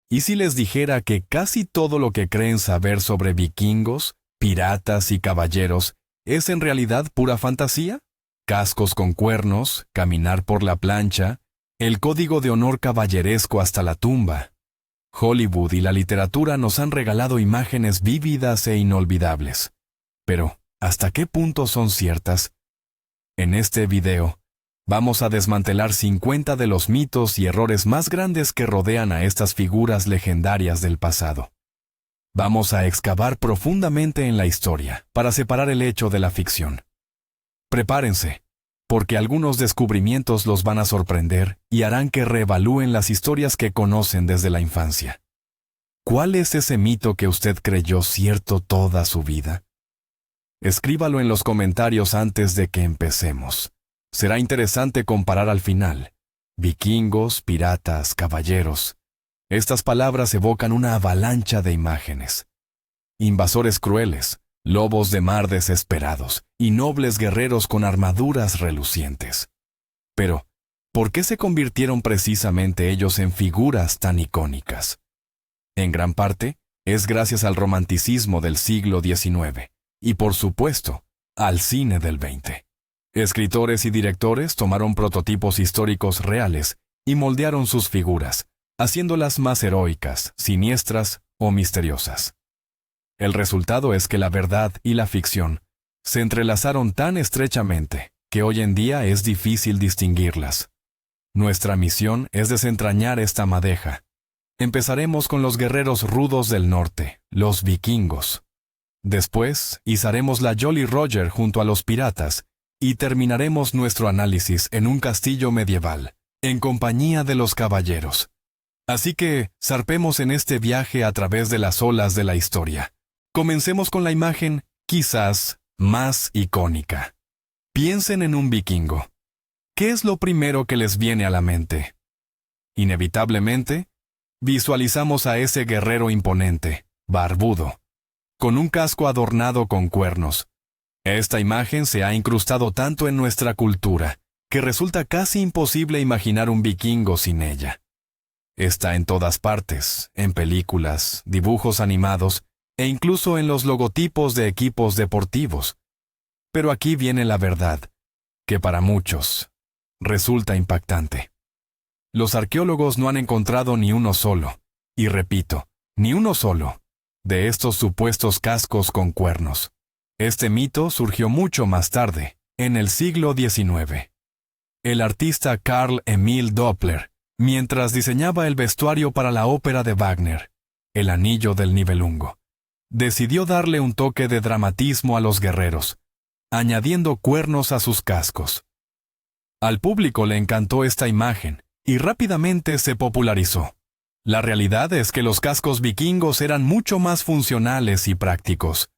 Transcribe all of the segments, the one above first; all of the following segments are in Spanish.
¿Y si les dijera que casi todo lo que creen saber sobre vikingos, piratas y caballeros es en realidad pura fantasía? Cascos con cuernos, caminar por la plancha, el código de honor caballeresco hasta la tumba. Hollywood y la literatura nos han regalado imágenes vívidas e inolvidables. Pero, ¿hasta qué punto son ciertas? En este video, vamos a desmantelar 50 de los mitos y errores más grandes que rodean a estas figuras legendarias del pasado. Vamos a excavar profundamente en la historia para separar el hecho de la ficción. Prepárense, porque algunos descubrimientos los van a sorprender y harán que reevalúen las historias que conocen desde la infancia. ¿Cuál es ese mito que usted creyó cierto toda su vida? Escríbalo en los comentarios antes de que empecemos. Será interesante comparar al final. Vikingos, piratas, caballeros. Estas palabras evocan una avalancha de imágenes. Invasores crueles, lobos de mar desesperados y nobles guerreros con armaduras relucientes. Pero, ¿por qué se convirtieron precisamente ellos en figuras tan icónicas? En gran parte, es gracias al romanticismo del siglo XIX y, por supuesto, al cine del XX. Escritores y directores tomaron prototipos históricos reales y moldearon sus figuras, haciéndolas más heroicas, siniestras o misteriosas. El resultado es que la verdad y la ficción se entrelazaron tan estrechamente que hoy en día es difícil distinguirlas. Nuestra misión es desentrañar esta madeja. Empezaremos con los guerreros rudos del norte, los vikingos. Después, izaremos la Jolly Roger junto a los piratas y terminaremos nuestro análisis en un castillo medieval, en compañía de los caballeros. Así que, zarpemos en este viaje a través de las olas de la historia. Comencemos con la imagen, quizás, más icónica. Piensen en un vikingo. ¿Qué es lo primero que les viene a la mente? Inevitablemente, visualizamos a ese guerrero imponente, barbudo, con un casco adornado con cuernos. Esta imagen se ha incrustado tanto en nuestra cultura, que resulta casi imposible imaginar un vikingo sin ella. Está en todas partes, en películas, dibujos animados, e incluso en los logotipos de equipos deportivos. Pero aquí viene la verdad, que para muchos resulta impactante. Los arqueólogos no han encontrado ni uno solo, y repito, ni uno solo, de estos supuestos cascos con cuernos. Este mito surgió mucho más tarde, en el siglo XIX. El artista Carl Emil Doppler, mientras diseñaba el vestuario para la ópera de Wagner, El Anillo del Nibelungo, decidió darle un toque de dramatismo a los guerreros, añadiendo cuernos a sus cascos. Al público le encantó esta imagen, y rápidamente se popularizó. La realidad es que los cascos vikingos eran mucho más funcionales y prácticos.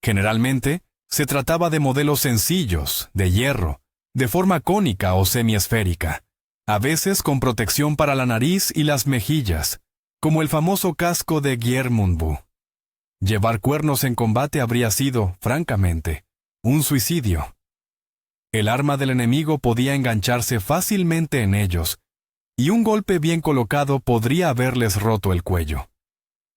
Generalmente, se trataba de modelos sencillos, de hierro, de forma cónica o semiesférica, a veces con protección para la nariz y las mejillas, como el famoso casco de Geirmundbu. Llevar cuernos en combate habría sido, francamente, un suicidio. El arma del enemigo podía engancharse fácilmente en ellos, y un golpe bien colocado podría haberles roto el cuello.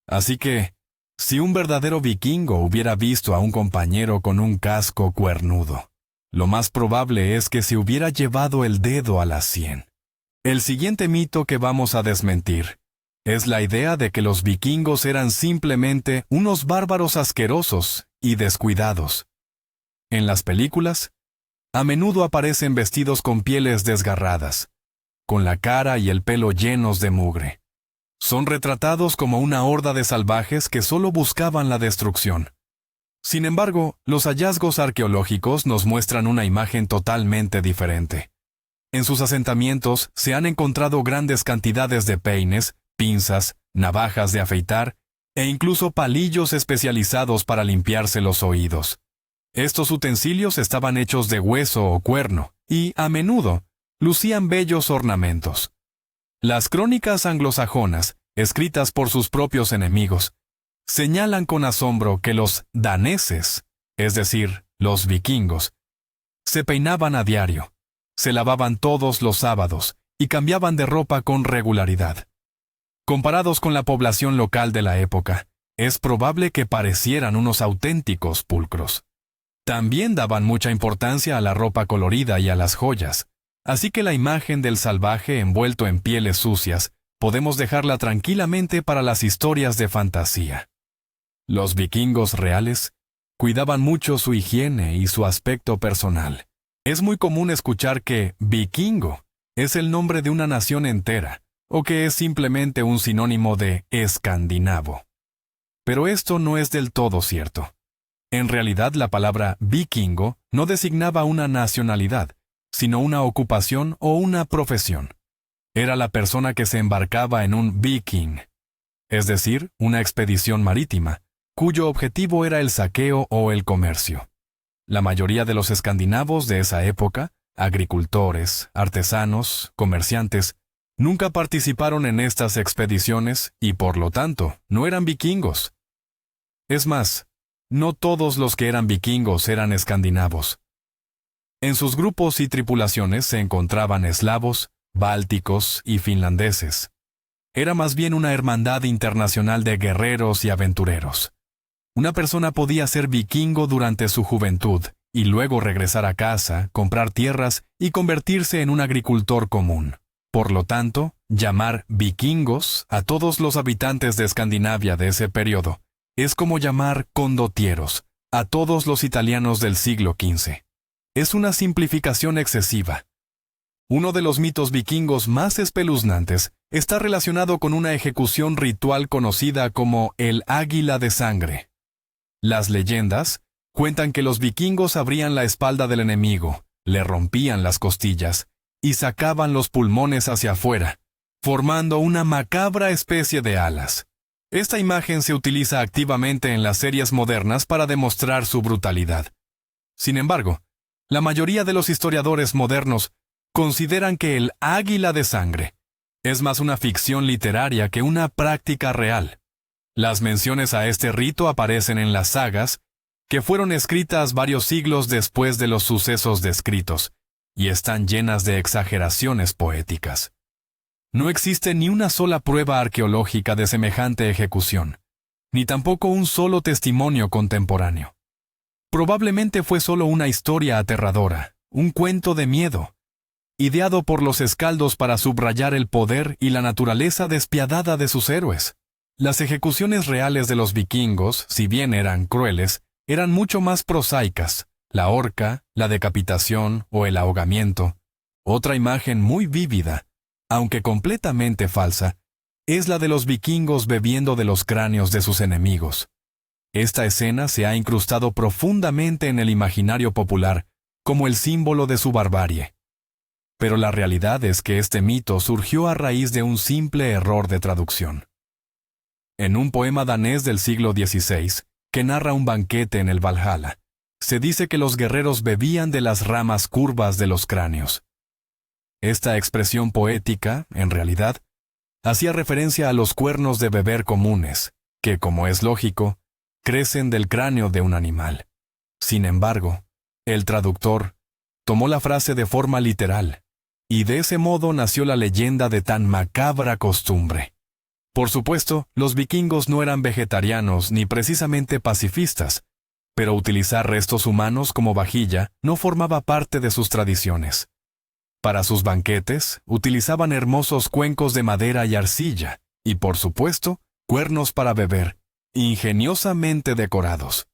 Así que, si un verdadero vikingo hubiera visto a un compañero con un casco cuernudo, lo más probable es que se hubiera llevado el dedo a la sien. El siguiente mito que vamos a desmentir es la idea de que los vikingos eran simplemente unos bárbaros asquerosos y descuidados. En las películas, a menudo aparecen vestidos con pieles desgarradas, con la cara y el pelo llenos de mugre. Son retratados como una horda de salvajes que solo buscaban la destrucción. Sin embargo, los hallazgos arqueológicos nos muestran una imagen totalmente diferente. En sus asentamientos se han encontrado grandes cantidades de peines, pinzas, navajas de afeitar e incluso palillos especializados para limpiarse los oídos. Estos utensilios estaban hechos de hueso o cuerno y, a menudo, lucían bellos ornamentos. Las crónicas anglosajonas, escritas por sus propios enemigos, señalan con asombro que los daneses, es decir, los vikingos, se peinaban a diario, se lavaban todos los sábados y cambiaban de ropa con regularidad. Comparados con la población local de la época, es probable que parecieran unos auténticos pulcros. También daban mucha importancia a la ropa colorida y a las joyas, así que la imagen del salvaje envuelto en pieles sucias podemos dejarla tranquilamente para las historias de fantasía. Los vikingos reales cuidaban mucho su higiene y su aspecto personal. Es muy común escuchar que vikingo es el nombre de una nación entera, o que es simplemente un sinónimo de escandinavo. Pero esto no es del todo cierto. En realidad, la palabra vikingo no designaba una nacionalidad, sino una ocupación o una profesión. Era la persona que se embarcaba en un viking, es decir, una expedición marítima, cuyo objetivo era el saqueo o el comercio. La mayoría de los escandinavos de esa época, agricultores, artesanos, comerciantes, nunca participaron en estas expediciones y, por lo tanto, no eran vikingos. Es más, no todos los que eran vikingos eran escandinavos. En sus grupos y tripulaciones se encontraban eslavos, bálticos y finlandeses. Era más bien una hermandad internacional de guerreros y aventureros. Una persona podía ser vikingo durante su juventud y luego regresar a casa, comprar tierras y convertirse en un agricultor común. Por lo tanto, llamar vikingos a todos los habitantes de Escandinavia de ese periodo es como llamar condotieros a todos los italianos del siglo XV. Es una simplificación excesiva. Uno de los mitos vikingos más espeluznantes está relacionado con una ejecución ritual conocida como el águila de sangre. Las leyendas cuentan que los vikingos abrían la espalda del enemigo, le rompían las costillas y sacaban los pulmones hacia afuera, formando una macabra especie de alas. Esta imagen se utiliza activamente en las series modernas para demostrar su brutalidad. Sin embargo, la mayoría de los historiadores modernos consideran que el águila de sangre es más una ficción literaria que una práctica real. Las menciones a este rito aparecen en las sagas, que fueron escritas varios siglos después de los sucesos descritos, y están llenas de exageraciones poéticas. No existe ni una sola prueba arqueológica de semejante ejecución, ni tampoco un solo testimonio contemporáneo. Probablemente fue solo una historia aterradora, un cuento de miedo, ideado por los escaldos para subrayar el poder y la naturaleza despiadada de sus héroes. Las ejecuciones reales de los vikingos, si bien eran crueles, eran mucho más prosaicas: la horca, la decapitación o el ahogamiento. Otra imagen muy vívida, aunque completamente falsa, es la de los vikingos bebiendo de los cráneos de sus enemigos. Esta escena se ha incrustado profundamente en el imaginario popular como el símbolo de su barbarie. Pero la realidad es que este mito surgió a raíz de un simple error de traducción. En un poema danés del siglo XVI, que narra un banquete en el Valhalla, se dice que los guerreros bebían de las ramas curvas de los cráneos. Esta expresión poética, en realidad, hacía referencia a los cuernos de beber comunes, que, como es lógico, crecen del cráneo de un animal. Sin embargo, el traductor tomó la frase de forma literal, y de ese modo nació la leyenda de tan macabra costumbre. Por supuesto, los vikingos no eran vegetarianos ni precisamente pacifistas, pero utilizar restos humanos como vajilla no formaba parte de sus tradiciones. Para sus banquetes, utilizaban hermosos cuencos de madera y arcilla, y por supuesto, cuernos para beber, ingeniosamente decorados.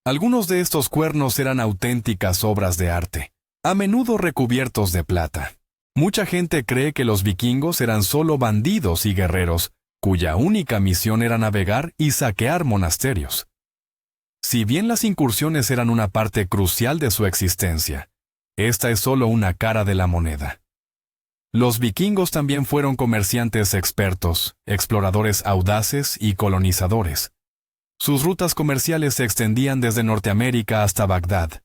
Algunos de estos cuernos eran auténticas obras de arte, a menudo recubiertos de plata. Mucha gente cree que los vikingos eran solo bandidos y guerreros, cuya única misión era navegar y saquear monasterios. Si bien las incursiones eran una parte crucial de su existencia, esta es solo una cara de la moneda. Los vikingos también fueron comerciantes expertos, exploradores audaces y colonizadores. Sus rutas comerciales se extendían desde Norteamérica hasta Bagdad.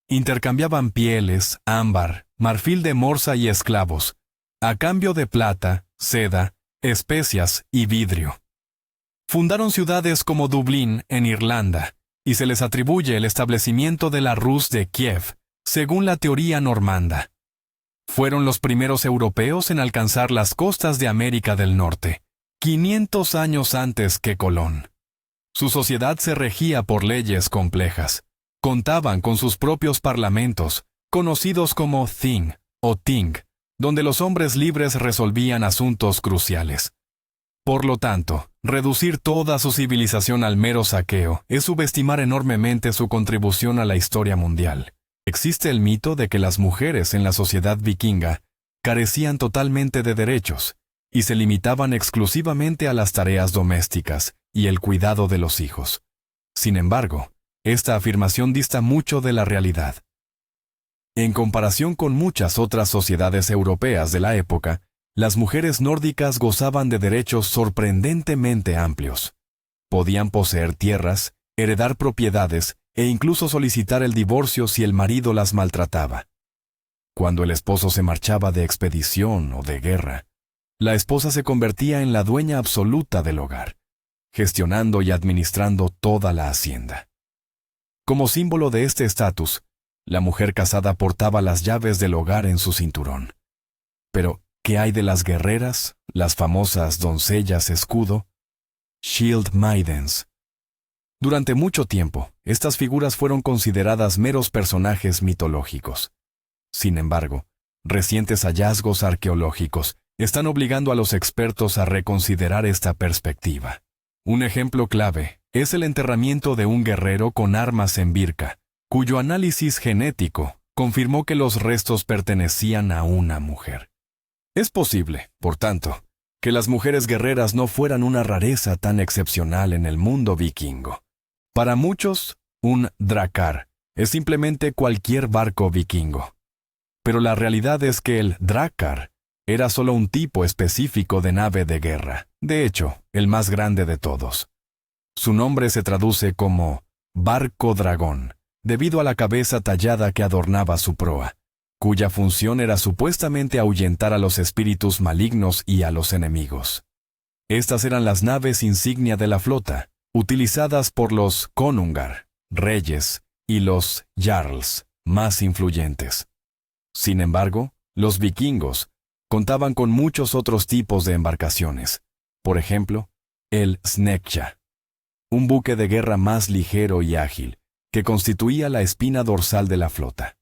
Intercambiaban pieles, ámbar, marfil de morsa y esclavos, a cambio de plata, seda, especias y vidrio. Fundaron ciudades como Dublín, en Irlanda, y se les atribuye el establecimiento de la Rus de Kiev, según la teoría normanda. Fueron los primeros europeos en alcanzar las costas de América del Norte, 500 años antes que Colón. Su sociedad se regía por leyes complejas. Contaban con sus propios parlamentos, conocidos como Thing o Ting, donde los hombres libres resolvían asuntos cruciales. Por lo tanto, reducir toda su civilización al mero saqueo es subestimar enormemente su contribución a la historia mundial. Existe el mito de que las mujeres en la sociedad vikinga carecían totalmente de derechos y se limitaban exclusivamente a las tareas domésticas y el cuidado de los hijos. Sin embargo, esta afirmación dista mucho de la realidad. En comparación con muchas otras sociedades europeas de la época, las mujeres nórdicas gozaban de derechos sorprendentemente amplios. Podían poseer tierras, heredar propiedades e incluso solicitar el divorcio si el marido las maltrataba. Cuando el esposo se marchaba de expedición o de guerra, la esposa se convertía en la dueña absoluta del hogar, gestionando y administrando toda la hacienda. Como símbolo de este estatus, la mujer casada portaba las llaves del hogar en su cinturón. Pero, ¿qué hay de las guerreras, las famosas doncellas escudo? Shield Maidens. Durante mucho tiempo, estas figuras fueron consideradas meros personajes mitológicos. Sin embargo, recientes hallazgos arqueológicos están obligando a los expertos a reconsiderar esta perspectiva. Un ejemplo clave es el enterramiento de un guerrero con armas en Birka, cuyo análisis genético confirmó que los restos pertenecían a una mujer. Es posible, por tanto, que las mujeres guerreras no fueran una rareza tan excepcional en el mundo vikingo. Para muchos, un drakkar es simplemente cualquier barco vikingo. Pero la realidad es que el drakkar era solo un tipo específico de nave de guerra, de hecho, el más grande de todos. Su nombre se traduce como barco dragón, debido a la cabeza tallada que adornaba su proa, cuya función era supuestamente ahuyentar a los espíritus malignos y a los enemigos. Estas eran las naves insignia de la flota, utilizadas por los konungar, reyes, y los jarls, más influyentes. Sin embargo, los vikingos contaban con muchos otros tipos de embarcaciones. Por ejemplo, el snekkja, un buque de guerra más ligero y ágil, que constituía la espina dorsal de la flota.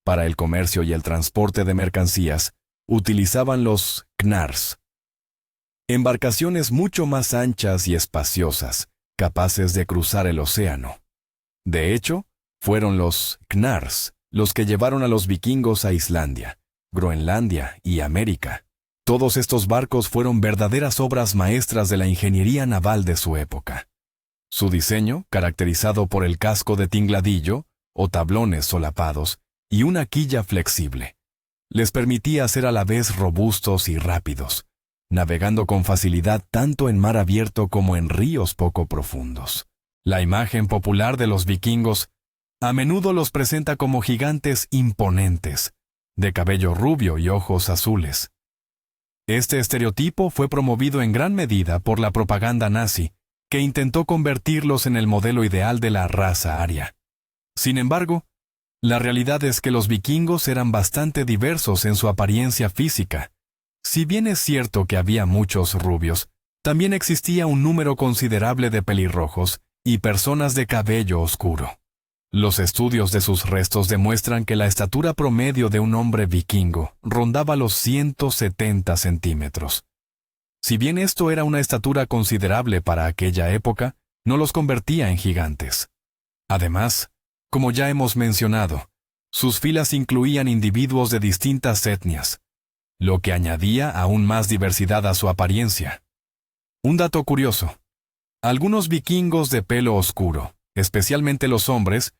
Para el comercio y el transporte de mercancías, utilizaban los knarrs, embarcaciones mucho más anchas y espaciosas, capaces de cruzar el océano. De hecho, fueron los knarrs los que llevaron a los vikingos a Islandia, Groenlandia y América. Todos estos barcos fueron verdaderas obras maestras de la ingeniería naval de su época. Su diseño, caracterizado por el casco de tingladillo, o tablones solapados, y una quilla flexible, les permitía ser a la vez robustos y rápidos, navegando con facilidad tanto en mar abierto como en ríos poco profundos. La imagen popular de los vikingos a menudo los presenta como gigantes imponentes, de cabello rubio y ojos azules. Este estereotipo fue promovido en gran medida por la propaganda nazi, que intentó convertirlos en el modelo ideal de la raza aria. Sin embargo, la realidad es que los vikingos eran bastante diversos en su apariencia física. Si bien es cierto que había muchos rubios, también existía un número considerable de pelirrojos y personas de cabello oscuro. Los estudios de sus restos demuestran que la estatura promedio de un hombre vikingo rondaba los 170 centímetros. Si bien esto era una estatura considerable para aquella época, no los convertía en gigantes. Además, como ya hemos mencionado, sus filas incluían individuos de distintas etnias, lo que añadía aún más diversidad a su apariencia. Un dato curioso: algunos vikingos de pelo oscuro, especialmente los hombres,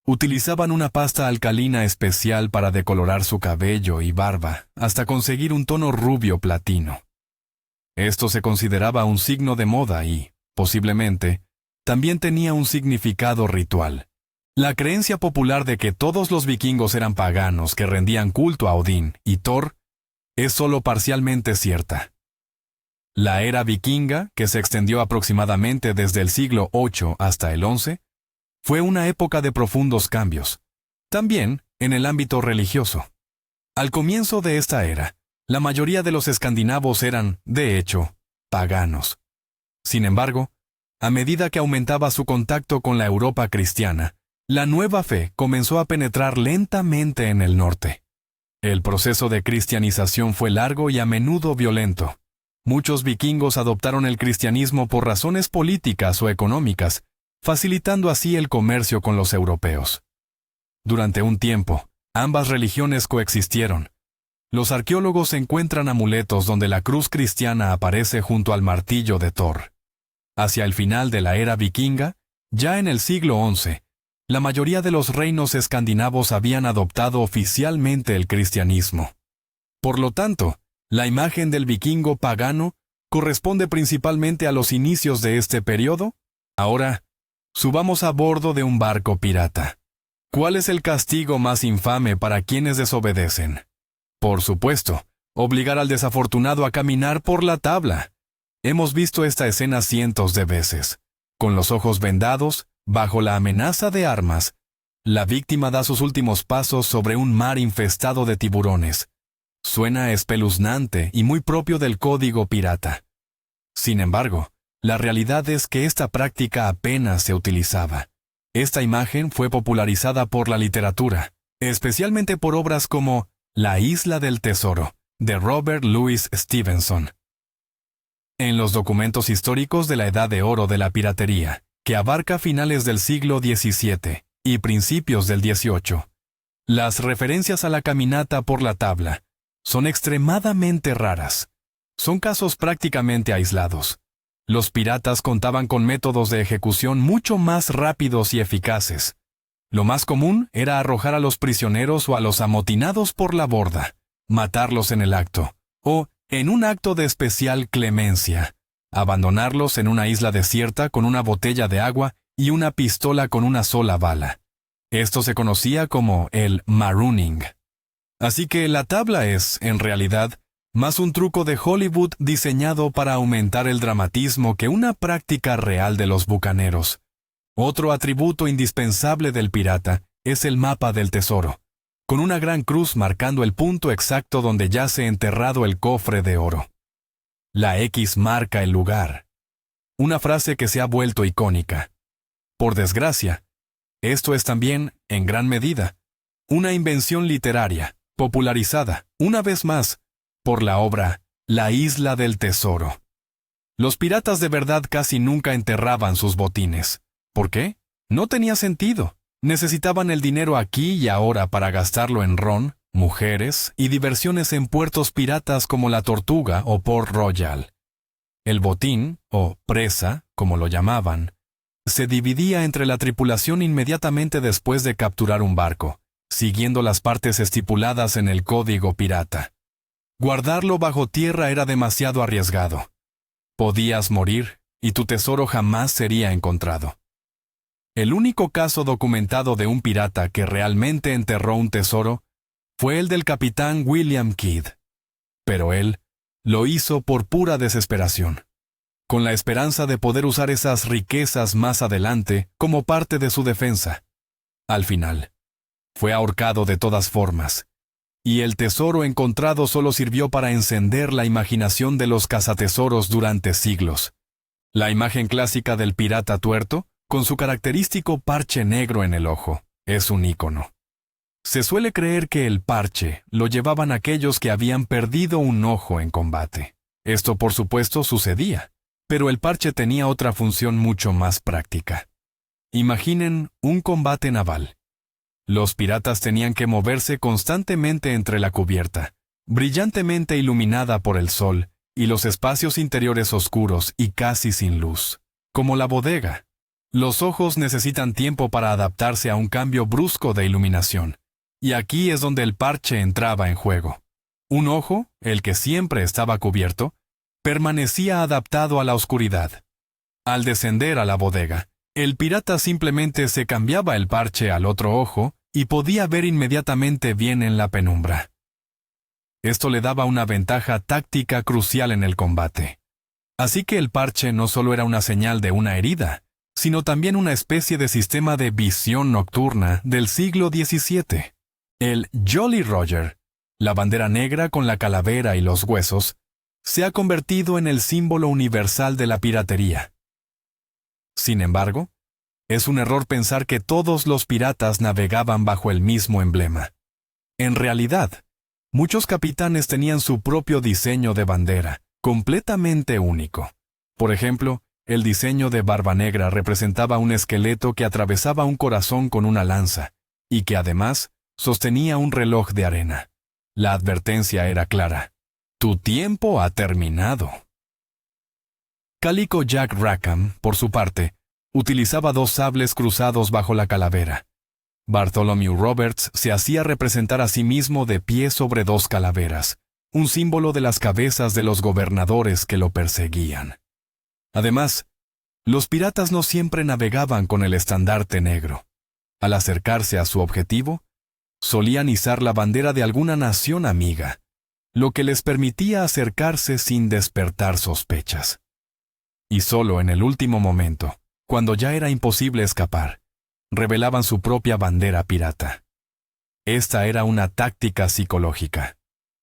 utilizaban una pasta alcalina especial para decolorar su cabello y barba hasta conseguir un tono rubio platino. Esto se consideraba un signo de moda y, posiblemente, también tenía un significado ritual. La creencia popular de que todos los vikingos eran paganos que rendían culto a Odín y Thor es solo parcialmente cierta. La era vikinga, que se extendió aproximadamente desde el siglo VIII hasta el XI, fue una época de profundos cambios, también en el ámbito religioso. Al comienzo de esta era, la mayoría de los escandinavos eran, de hecho, paganos. Sin embargo, a medida que aumentaba su contacto con la Europa cristiana, la nueva fe comenzó a penetrar lentamente en el norte. El proceso de cristianización fue largo y a menudo violento. Muchos vikingos adoptaron el cristianismo por razones políticas o económicas, facilitando así el comercio con los europeos. Durante un tiempo, ambas religiones coexistieron. Los arqueólogos encuentran amuletos donde la cruz cristiana aparece junto al martillo de Thor. Hacia el final de la era vikinga, ya en el siglo XI, la mayoría de los reinos escandinavos habían adoptado oficialmente el cristianismo. Por lo tanto, la imagen del vikingo pagano corresponde principalmente a los inicios de este periodo. Ahora, subamos a bordo de un barco pirata. ¿Cuál es el castigo más infame para quienes desobedecen? Por supuesto, obligar al desafortunado a caminar por la tabla. Hemos visto esta escena cientos de veces. Con los ojos vendados, bajo la amenaza de armas, la víctima da sus últimos pasos sobre un mar infestado de tiburones. Suena espeluznante y muy propio del código pirata. Sin embargo, la realidad es que esta práctica apenas se utilizaba. Esta imagen fue popularizada por la literatura, especialmente por obras como La isla del tesoro, de Robert Louis Stevenson. En los documentos históricos de la Edad de Oro de la piratería, que abarca finales del siglo XVII y principios del XVIII, las referencias a la caminata por la tabla son extremadamente raras. Son casos prácticamente aislados. Los piratas contaban con métodos de ejecución mucho más rápidos y eficaces. Lo más común era arrojar a los prisioneros o a los amotinados por la borda, matarlos en el acto, o, en un acto de especial clemencia, abandonarlos en una isla desierta con una botella de agua y una pistola con una sola bala. Esto se conocía como el marooning. Así que la tabla es, en realidad, más un truco de Hollywood diseñado para aumentar el dramatismo que una práctica real de los bucaneros. Otro atributo indispensable del pirata es el mapa del tesoro, con una gran cruz marcando el punto exacto donde yace enterrado el cofre de oro. La X marca el lugar. Una frase que se ha vuelto icónica. Por desgracia, esto es también, en gran medida, una invención literaria, popularizada, una vez más, por la obra La isla del tesoro. Los piratas de verdad casi nunca enterraban sus botines. ¿Por qué? No tenía sentido. Necesitaban el dinero aquí y ahora para gastarlo en ron, mujeres y diversiones en puertos piratas como la Tortuga o Port Royal. El botín, o presa, como lo llamaban, se dividía entre la tripulación inmediatamente después de capturar un barco, siguiendo las partes estipuladas en el código pirata. Guardarlo bajo tierra era demasiado arriesgado. Podías morir y tu tesoro jamás sería encontrado. El único caso documentado de un pirata que realmente enterró un tesoro fue el del capitán William Kidd. Pero él lo hizo por pura desesperación, con la esperanza de poder usar esas riquezas más adelante como parte de su defensa. Al final, fue ahorcado de todas formas, y el tesoro encontrado solo sirvió para encender la imaginación de los cazatesoros durante siglos. La imagen clásica del pirata tuerto, con su característico parche negro en el ojo, es un ícono. Se suele creer que el parche lo llevaban aquellos que habían perdido un ojo en combate. Esto, por supuesto, sucedía, pero el parche tenía otra función mucho más práctica. Imaginen un combate naval. Los piratas tenían que moverse constantemente entre la cubierta, brillantemente iluminada por el sol, y los espacios interiores oscuros y casi sin luz, como la bodega. Los ojos necesitan tiempo para adaptarse a un cambio brusco de iluminación, y aquí es donde el parche entraba en juego. Un ojo, el que siempre estaba cubierto, permanecía adaptado a la oscuridad. Al descender a la bodega, el pirata simplemente se cambiaba el parche al otro ojo y podía ver inmediatamente bien en la penumbra. Esto le daba una ventaja táctica crucial en el combate. Así que el parche no solo era una señal de una herida, sino también una especie de sistema de visión nocturna del siglo XVII. El Jolly Roger, la bandera negra con la calavera y los huesos, se ha convertido en el símbolo universal de la piratería. Sin embargo, es un error pensar que todos los piratas navegaban bajo el mismo emblema. En realidad, muchos capitanes tenían su propio diseño de bandera, completamente único. Por ejemplo, el diseño de Barba Negra representaba un esqueleto que atravesaba un corazón con una lanza, y que además sostenía un reloj de arena. La advertencia era clara: tu tiempo ha terminado. Calico Jack Rackham, por su parte, utilizaba 2 sables cruzados bajo la calavera. Bartholomew Roberts se hacía representar a sí mismo de pie sobre 2 calaveras, un símbolo de las cabezas de los gobernadores que lo perseguían. Además, los piratas no siempre navegaban con el estandarte negro. Al acercarse a su objetivo, solían izar la bandera de alguna nación amiga, lo que les permitía acercarse sin despertar sospechas. Y solo en el último momento, cuando ya era imposible escapar, revelaban su propia bandera pirata. Esta era una táctica psicológica.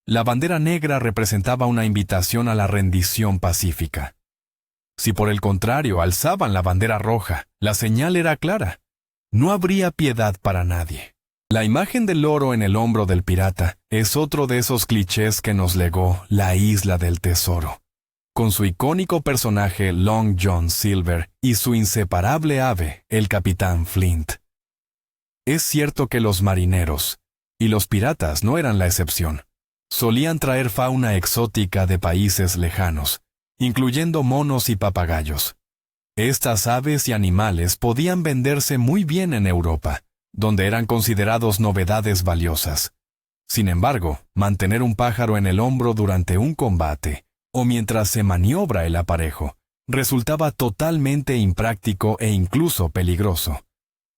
La bandera negra representaba una invitación a la rendición pacífica. Si por el contrario alzaban la bandera roja, la señal era clara: no habría piedad para nadie. La imagen del loro en el hombro del pirata es otro de esos clichés que nos legó la Isla del Tesoro, con su icónico personaje Long John Silver y su inseparable ave, el Capitán Flint. Es cierto que los marineros, y los piratas no eran la excepción, solían traer fauna exótica de países lejanos, incluyendo monos y papagayos. Estas aves y animales podían venderse muy bien en Europa, donde eran considerados novedades valiosas. Sin embargo, mantener un pájaro en el hombro durante un combate, o mientras se maniobra el aparejo, resultaba totalmente impráctico e incluso peligroso.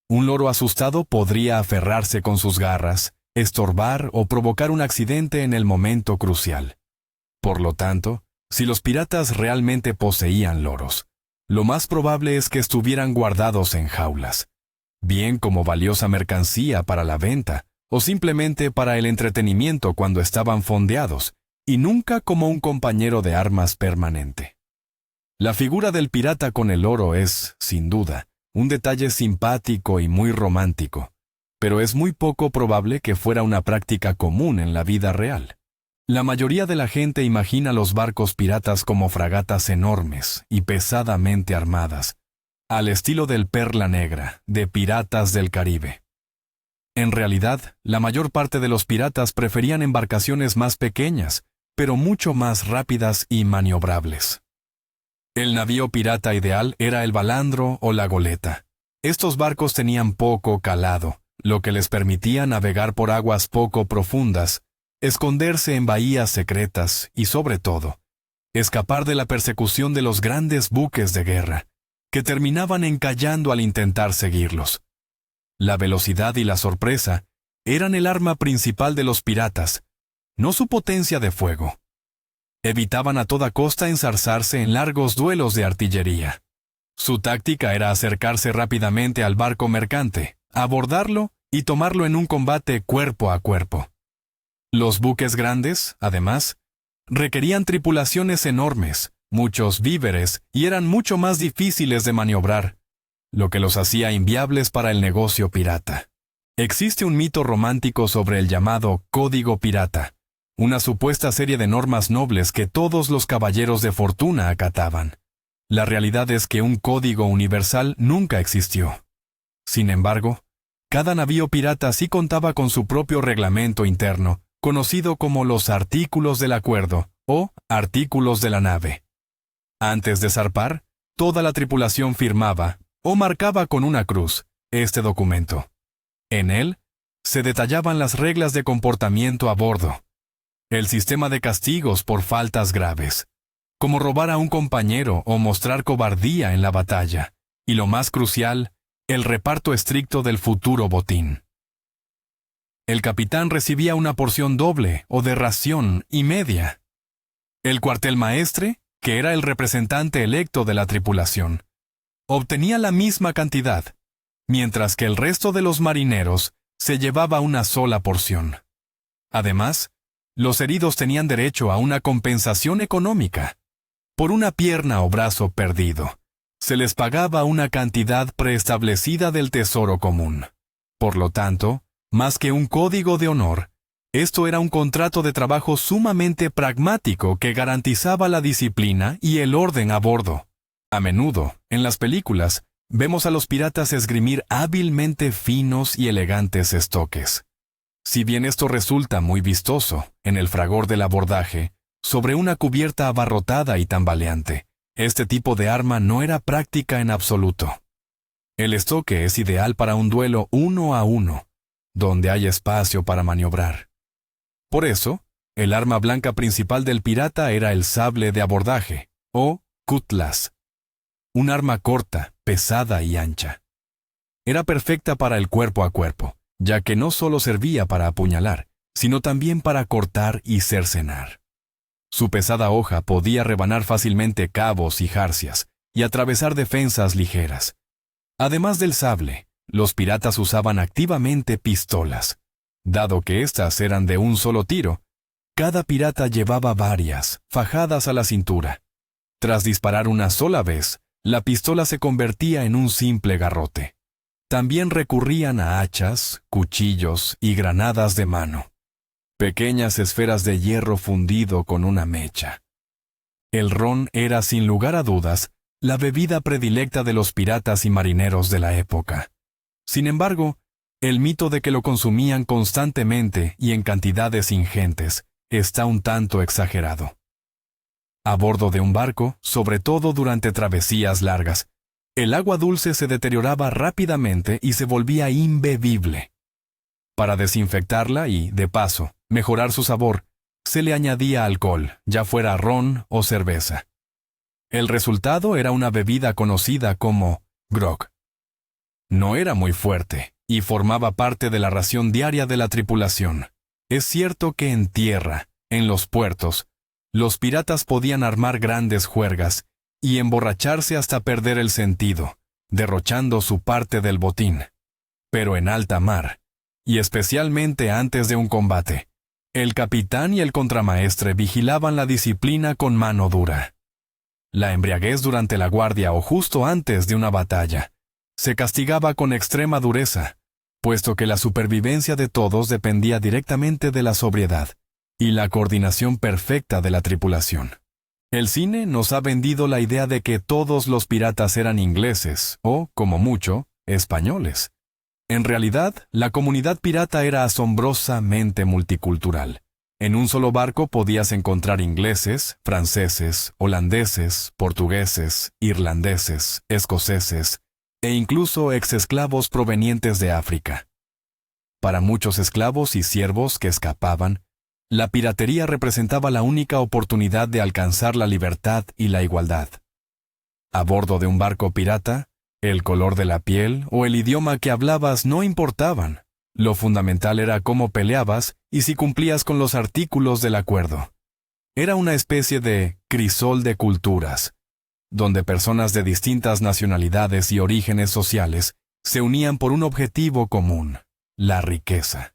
Un loro asustado podría aferrarse con sus garras, estorbar o provocar un accidente en el momento crucial. Por lo tanto, si los piratas realmente poseían loros, lo más probable es que estuvieran guardados en jaulas, bien como valiosa mercancía para la venta, o simplemente para el entretenimiento cuando estaban fondeados, y nunca como un compañero de armas permanente. La figura del pirata con el loro es, sin duda, un detalle simpático y muy romántico, pero es muy poco probable que fuera una práctica común en la vida real. La mayoría de la gente imagina los barcos piratas como fragatas enormes y pesadamente armadas, al estilo del Perla Negra, de Piratas del Caribe. En realidad, la mayor parte de los piratas preferían embarcaciones más pequeñas, pero mucho más rápidas y maniobrables. El navío pirata ideal era el balandro o la goleta. Estos barcos tenían poco calado, lo que les permitía navegar por aguas poco profundas, esconderse en bahías secretas y, sobre todo, escapar de la persecución de los grandes buques de guerra, que terminaban encallando al intentar seguirlos. La velocidad y la sorpresa eran el arma principal de los piratas, no su potencia de fuego. Evitaban a toda costa enzarzarse en largos duelos de artillería. Su táctica era acercarse rápidamente al barco mercante, abordarlo y tomarlo en un combate cuerpo a cuerpo. Los buques grandes, además, requerían tripulaciones enormes, muchos víveres y eran mucho más difíciles de maniobrar, lo que los hacía inviables para el negocio pirata. Existe un mito romántico sobre el llamado Código Pirata, una supuesta serie de normas nobles que todos los caballeros de fortuna acataban. La realidad es que un código universal nunca existió. Sin embargo, cada navío pirata sí contaba con su propio reglamento interno, conocido como los Artículos del Acuerdo o Artículos de la Nave. Antes de zarpar, toda la tripulación firmaba o marcaba con una cruz este documento. En él se detallaban las reglas de comportamiento a bordo, el sistema de castigos por faltas graves, como robar a un compañero o mostrar cobardía en la batalla, y lo más crucial, el reparto estricto del futuro botín. El capitán recibía una porción doble o de ración y media. El cuartel maestre, que era el representante electo de la tripulación, obtenía la misma cantidad, mientras que el resto de los marineros se llevaba una sola porción. Además, Los heridos tenían derecho a una compensación económica. Por una pierna o brazo perdido, se les pagaba una cantidad preestablecida del tesoro común. Por lo tanto, más que un código de honor, esto era un contrato de trabajo sumamente pragmático que garantizaba la disciplina y el orden a bordo. A menudo, en las películas, vemos a los piratas esgrimir hábilmente finos y elegantes estoques. Si bien esto resulta muy vistoso en el fragor del abordaje, sobre una cubierta abarrotada y tambaleante, este tipo de arma no era práctica en absoluto. El estoque es ideal para un duelo 1 a 1, donde hay espacio para maniobrar. Por eso, el arma blanca principal del pirata era el sable de abordaje, o cutlass. Un arma corta, pesada y ancha. Era perfecta para el cuerpo a cuerpo, ya que no solo servía para apuñalar, sino también para cortar y cercenar. Su pesada hoja podía rebanar fácilmente cabos y jarcias y atravesar defensas ligeras. Además del sable, los piratas usaban activamente pistolas. Dado que éstas eran de un solo tiro, cada pirata llevaba varias, fajadas a la cintura. Tras disparar una sola vez, la pistola se convertía en un simple garrote. También recurrían a hachas, cuchillos y granadas de mano. Pequeñas esferas de hierro fundido con una mecha. El ron era, sin lugar a dudas, la bebida predilecta de los piratas y marineros de la época. Sin embargo, el mito de que lo consumían constantemente y en cantidades ingentes está un tanto exagerado. A bordo de un barco, sobre todo durante travesías largas, el agua dulce se deterioraba rápidamente y se volvía imbebible. Para desinfectarla y, de paso, mejorar su sabor, se le añadía alcohol, ya fuera ron o cerveza. El resultado era una bebida conocida como grog. No era muy fuerte y formaba parte de la ración diaria de la tripulación. Es cierto que en tierra, en los puertos, los piratas podían armar grandes juergas y emborracharse hasta perder el sentido, derrochando su parte del botín. Pero en alta mar, y especialmente antes de un combate, el capitán y el contramaestre vigilaban la disciplina con mano dura. La embriaguez durante la guardia o justo antes de una batalla se castigaba con extrema dureza, puesto que la supervivencia de todos dependía directamente de la sobriedad y la coordinación perfecta de la tripulación. El cine nos ha vendido la idea de que todos los piratas eran ingleses o, como mucho, españoles. En realidad, la comunidad pirata era asombrosamente multicultural. En un solo barco podías encontrar ingleses, franceses, holandeses, portugueses, irlandeses, escoceses e incluso exesclavos provenientes de África. Para muchos esclavos y siervos que escapaban, la piratería representaba la única oportunidad de alcanzar la libertad y la igualdad. A bordo de un barco pirata, el color de la piel o el idioma que hablabas no importaban. Lo fundamental era cómo peleabas y si cumplías con los artículos del acuerdo. Era una especie de crisol de culturas, donde personas de distintas nacionalidades y orígenes sociales se unían por un objetivo común, la riqueza.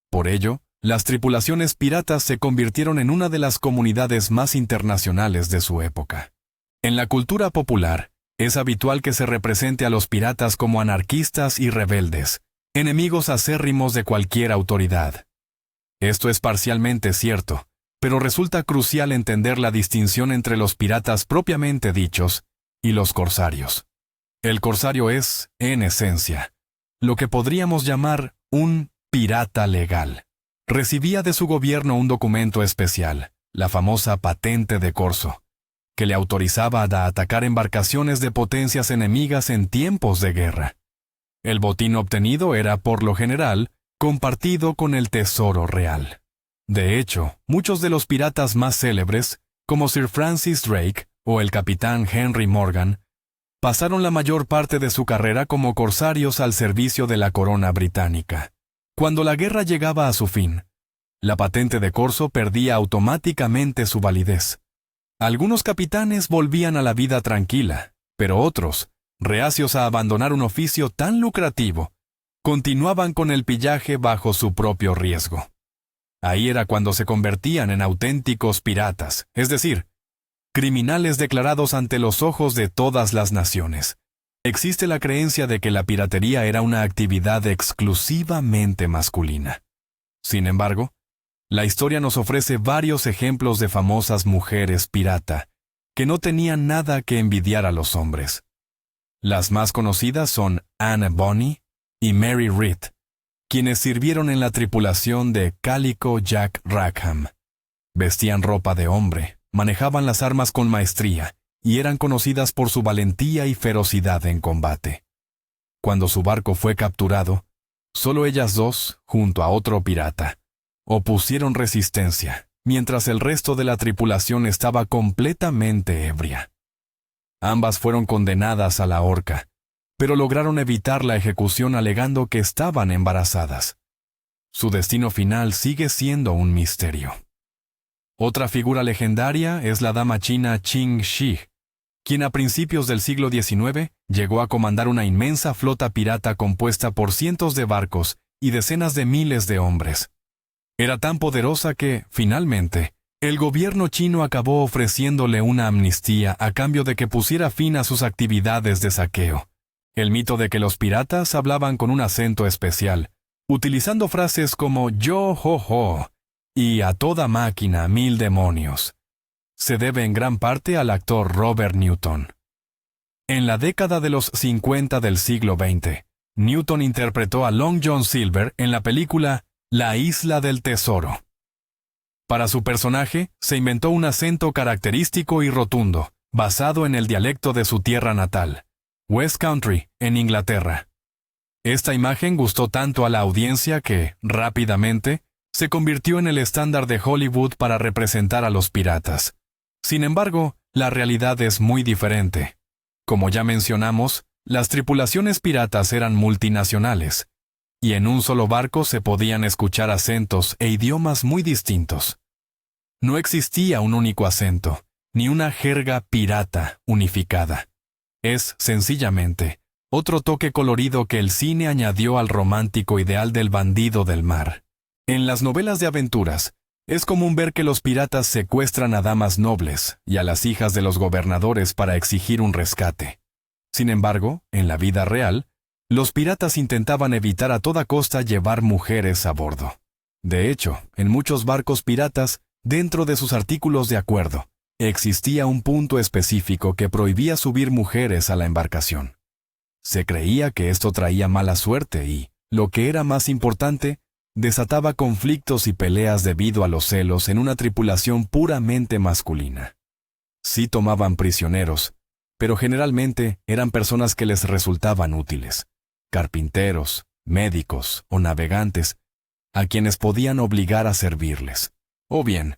Por ello, las tripulaciones piratas se convirtieron en una de las comunidades más internacionales de su época. En la cultura popular, es habitual que se represente a los piratas como anarquistas y rebeldes, enemigos acérrimos de cualquier autoridad. Esto es parcialmente cierto, pero resulta crucial entender la distinción entre los piratas propiamente dichos y los corsarios. El corsario es, en esencia, lo que podríamos llamar un pirata legal. Recibía de su gobierno un documento especial, la famosa patente de corso, que le autorizaba a atacar embarcaciones de potencias enemigas en tiempos de guerra. El botín obtenido era, por lo general, compartido con el tesoro real. De hecho, muchos de los piratas más célebres, como Sir Francis Drake o el capitán Henry Morgan, pasaron la mayor parte de su carrera como corsarios al servicio de la corona británica. Cuando la guerra llegaba a su fin, la patente de corso perdía automáticamente su validez. Algunos capitanes volvían a la vida tranquila, pero otros, reacios a abandonar un oficio tan lucrativo, continuaban con el pillaje bajo su propio riesgo. Ahí era cuando se convertían en auténticos piratas, es decir, criminales declarados ante los ojos de todas las naciones. Existe la creencia de que la piratería era una actividad exclusivamente masculina. Sin embargo, la historia nos ofrece varios ejemplos de famosas mujeres pirata, que no tenían nada que envidiar a los hombres. Las más conocidas son Anne Bonny y Mary Read, quienes sirvieron en la tripulación de Calico Jack Rackham. Vestían ropa de hombre, manejaban las armas con maestría y eran conocidas por su valentía y ferocidad en combate. Cuando su barco fue capturado, solo ellas dos, junto a otro pirata, opusieron resistencia, mientras el resto de la tripulación estaba completamente ebria. Ambas fueron condenadas a la horca, pero lograron evitar la ejecución alegando que estaban embarazadas. Su destino final sigue siendo un misterio. Otra figura legendaria es la dama china Qin Shi, quien a principios del siglo XIX llegó a comandar una inmensa flota pirata compuesta por cientos de barcos y decenas de miles de hombres. Era tan poderosa que, finalmente, el gobierno chino acabó ofreciéndole una amnistía a cambio de que pusiera fin a sus actividades de saqueo. El mito de que los piratas hablaban con un acento especial, utilizando frases como yo ho ho y a toda máquina mil demonios, se debe en gran parte al actor Robert Newton. En la década de los 50 del siglo XX, Newton interpretó a Long John Silver en la película La Isla del Tesoro. Para su personaje, se inventó un acento característico y rotundo, basado en el dialecto de su tierra natal, West Country, en Inglaterra. Esta imagen gustó tanto a la audiencia que, rápidamente, se convirtió en el estándar de Hollywood para representar a los piratas. Sin embargo, la realidad es muy diferente. Como ya mencionamos, las tripulaciones piratas eran multinacionales, y en un solo barco se podían escuchar acentos e idiomas muy distintos. No existía un único acento, ni una jerga pirata unificada. Es, sencillamente, otro toque colorido que el cine añadió al romántico ideal del bandido del mar. En las novelas de aventuras, es común ver que los piratas secuestran a damas nobles y a las hijas de los gobernadores para exigir un rescate. Sin embargo, en la vida real, los piratas intentaban evitar a toda costa llevar mujeres a bordo. De hecho, en muchos barcos piratas, dentro de sus artículos de acuerdo, existía un punto específico que prohibía subir mujeres a la embarcación. Se creía que esto traía mala suerte y, lo que era más importante, desataba conflictos y peleas debido a los celos en una tripulación puramente masculina. Sí tomaban prisioneros, pero generalmente eran personas que les resultaban útiles, carpinteros, médicos o navegantes, a quienes podían obligar a servirles. O bien,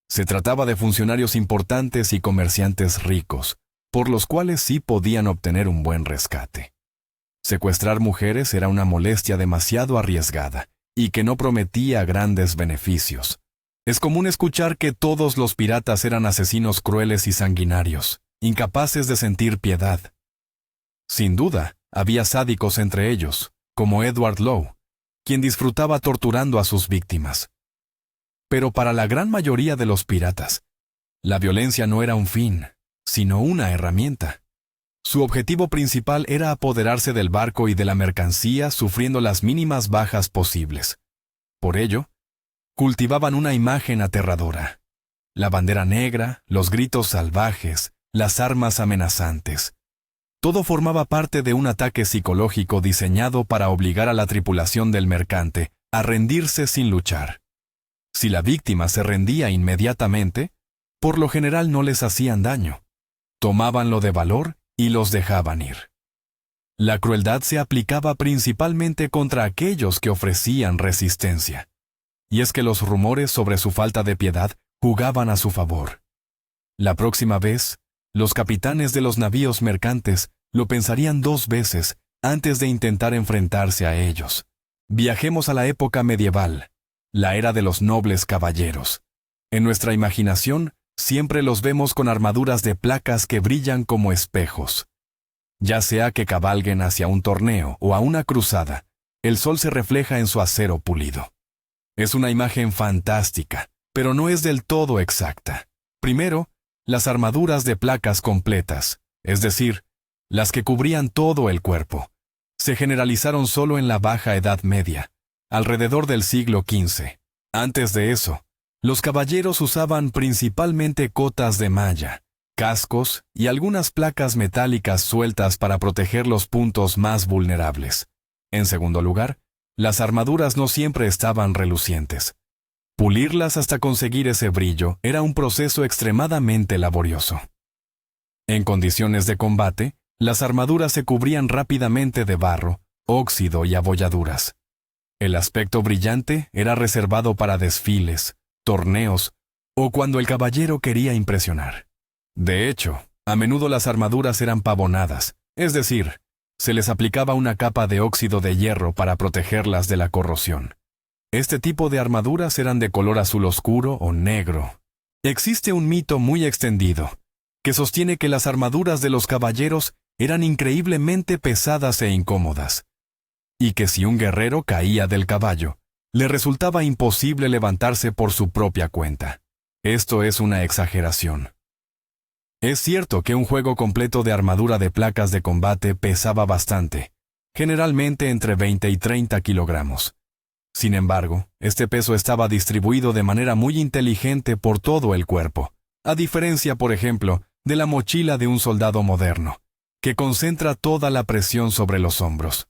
se trataba de funcionarios importantes y comerciantes ricos, por los cuales sí podían obtener un buen rescate. Secuestrar mujeres era una molestia demasiado arriesgada, y que no prometía grandes beneficios. Es común escuchar que todos los piratas eran asesinos crueles y sanguinarios, incapaces de sentir piedad. Sin duda, había sádicos entre ellos, como Edward Lowe, quien disfrutaba torturando a sus víctimas. Pero para la gran mayoría de los piratas, la violencia no era un fin, sino una herramienta. Su objetivo principal era apoderarse del barco y de la mercancía sufriendo las mínimas bajas posibles. Por ello, cultivaban una imagen aterradora. La bandera negra, los gritos salvajes, las armas amenazantes. Todo formaba parte de un ataque psicológico diseñado para obligar a la tripulación del mercante a rendirse sin luchar. Si la víctima se rendía inmediatamente, por lo general no les hacían daño. Tomaban lo de valor y los dejaban ir. La crueldad se aplicaba principalmente contra aquellos que ofrecían resistencia. Y es que los rumores sobre su falta de piedad jugaban a su favor. La próxima vez, los capitanes de los navíos mercantes lo pensarían 2 veces antes de intentar enfrentarse a ellos. Viajemos a la época medieval, la era de los nobles caballeros. En nuestra imaginación, siempre los vemos con armaduras de placas que brillan como espejos. Ya sea que cabalguen hacia un torneo o a una cruzada, el sol se refleja en su acero pulido. Es una imagen fantástica, pero no es del todo exacta. Primero, las armaduras de placas completas, es decir, las que cubrían todo el cuerpo, se generalizaron solo en la Baja Edad Media, alrededor del siglo XV. Antes de eso, los caballeros usaban principalmente cotas de malla, cascos y algunas placas metálicas sueltas para proteger los puntos más vulnerables. En segundo lugar, las armaduras no siempre estaban relucientes. Pulirlas hasta conseguir ese brillo era un proceso extremadamente laborioso. En condiciones de combate, las armaduras se cubrían rápidamente de barro, óxido y abolladuras. El aspecto brillante era reservado para desfiles, torneos o cuando el caballero quería impresionar. De hecho, a menudo las armaduras eran pavonadas, es decir, se les aplicaba una capa de óxido de hierro para protegerlas de la corrosión. Este tipo de armaduras eran de color azul oscuro o negro. Existe un mito muy extendido que sostiene que las armaduras de los caballeros eran increíblemente pesadas e incómodas, y que si un guerrero caía del caballo, le resultaba imposible levantarse por su propia cuenta. Esto es una exageración. Es cierto que un juego completo de armadura de placas de combate pesaba bastante, generalmente entre 20 y 30 kilogramos. Sin embargo, este peso estaba distribuido de manera muy inteligente por todo el cuerpo, a diferencia, por ejemplo, de la mochila de un soldado moderno, que concentra toda la presión sobre los hombros.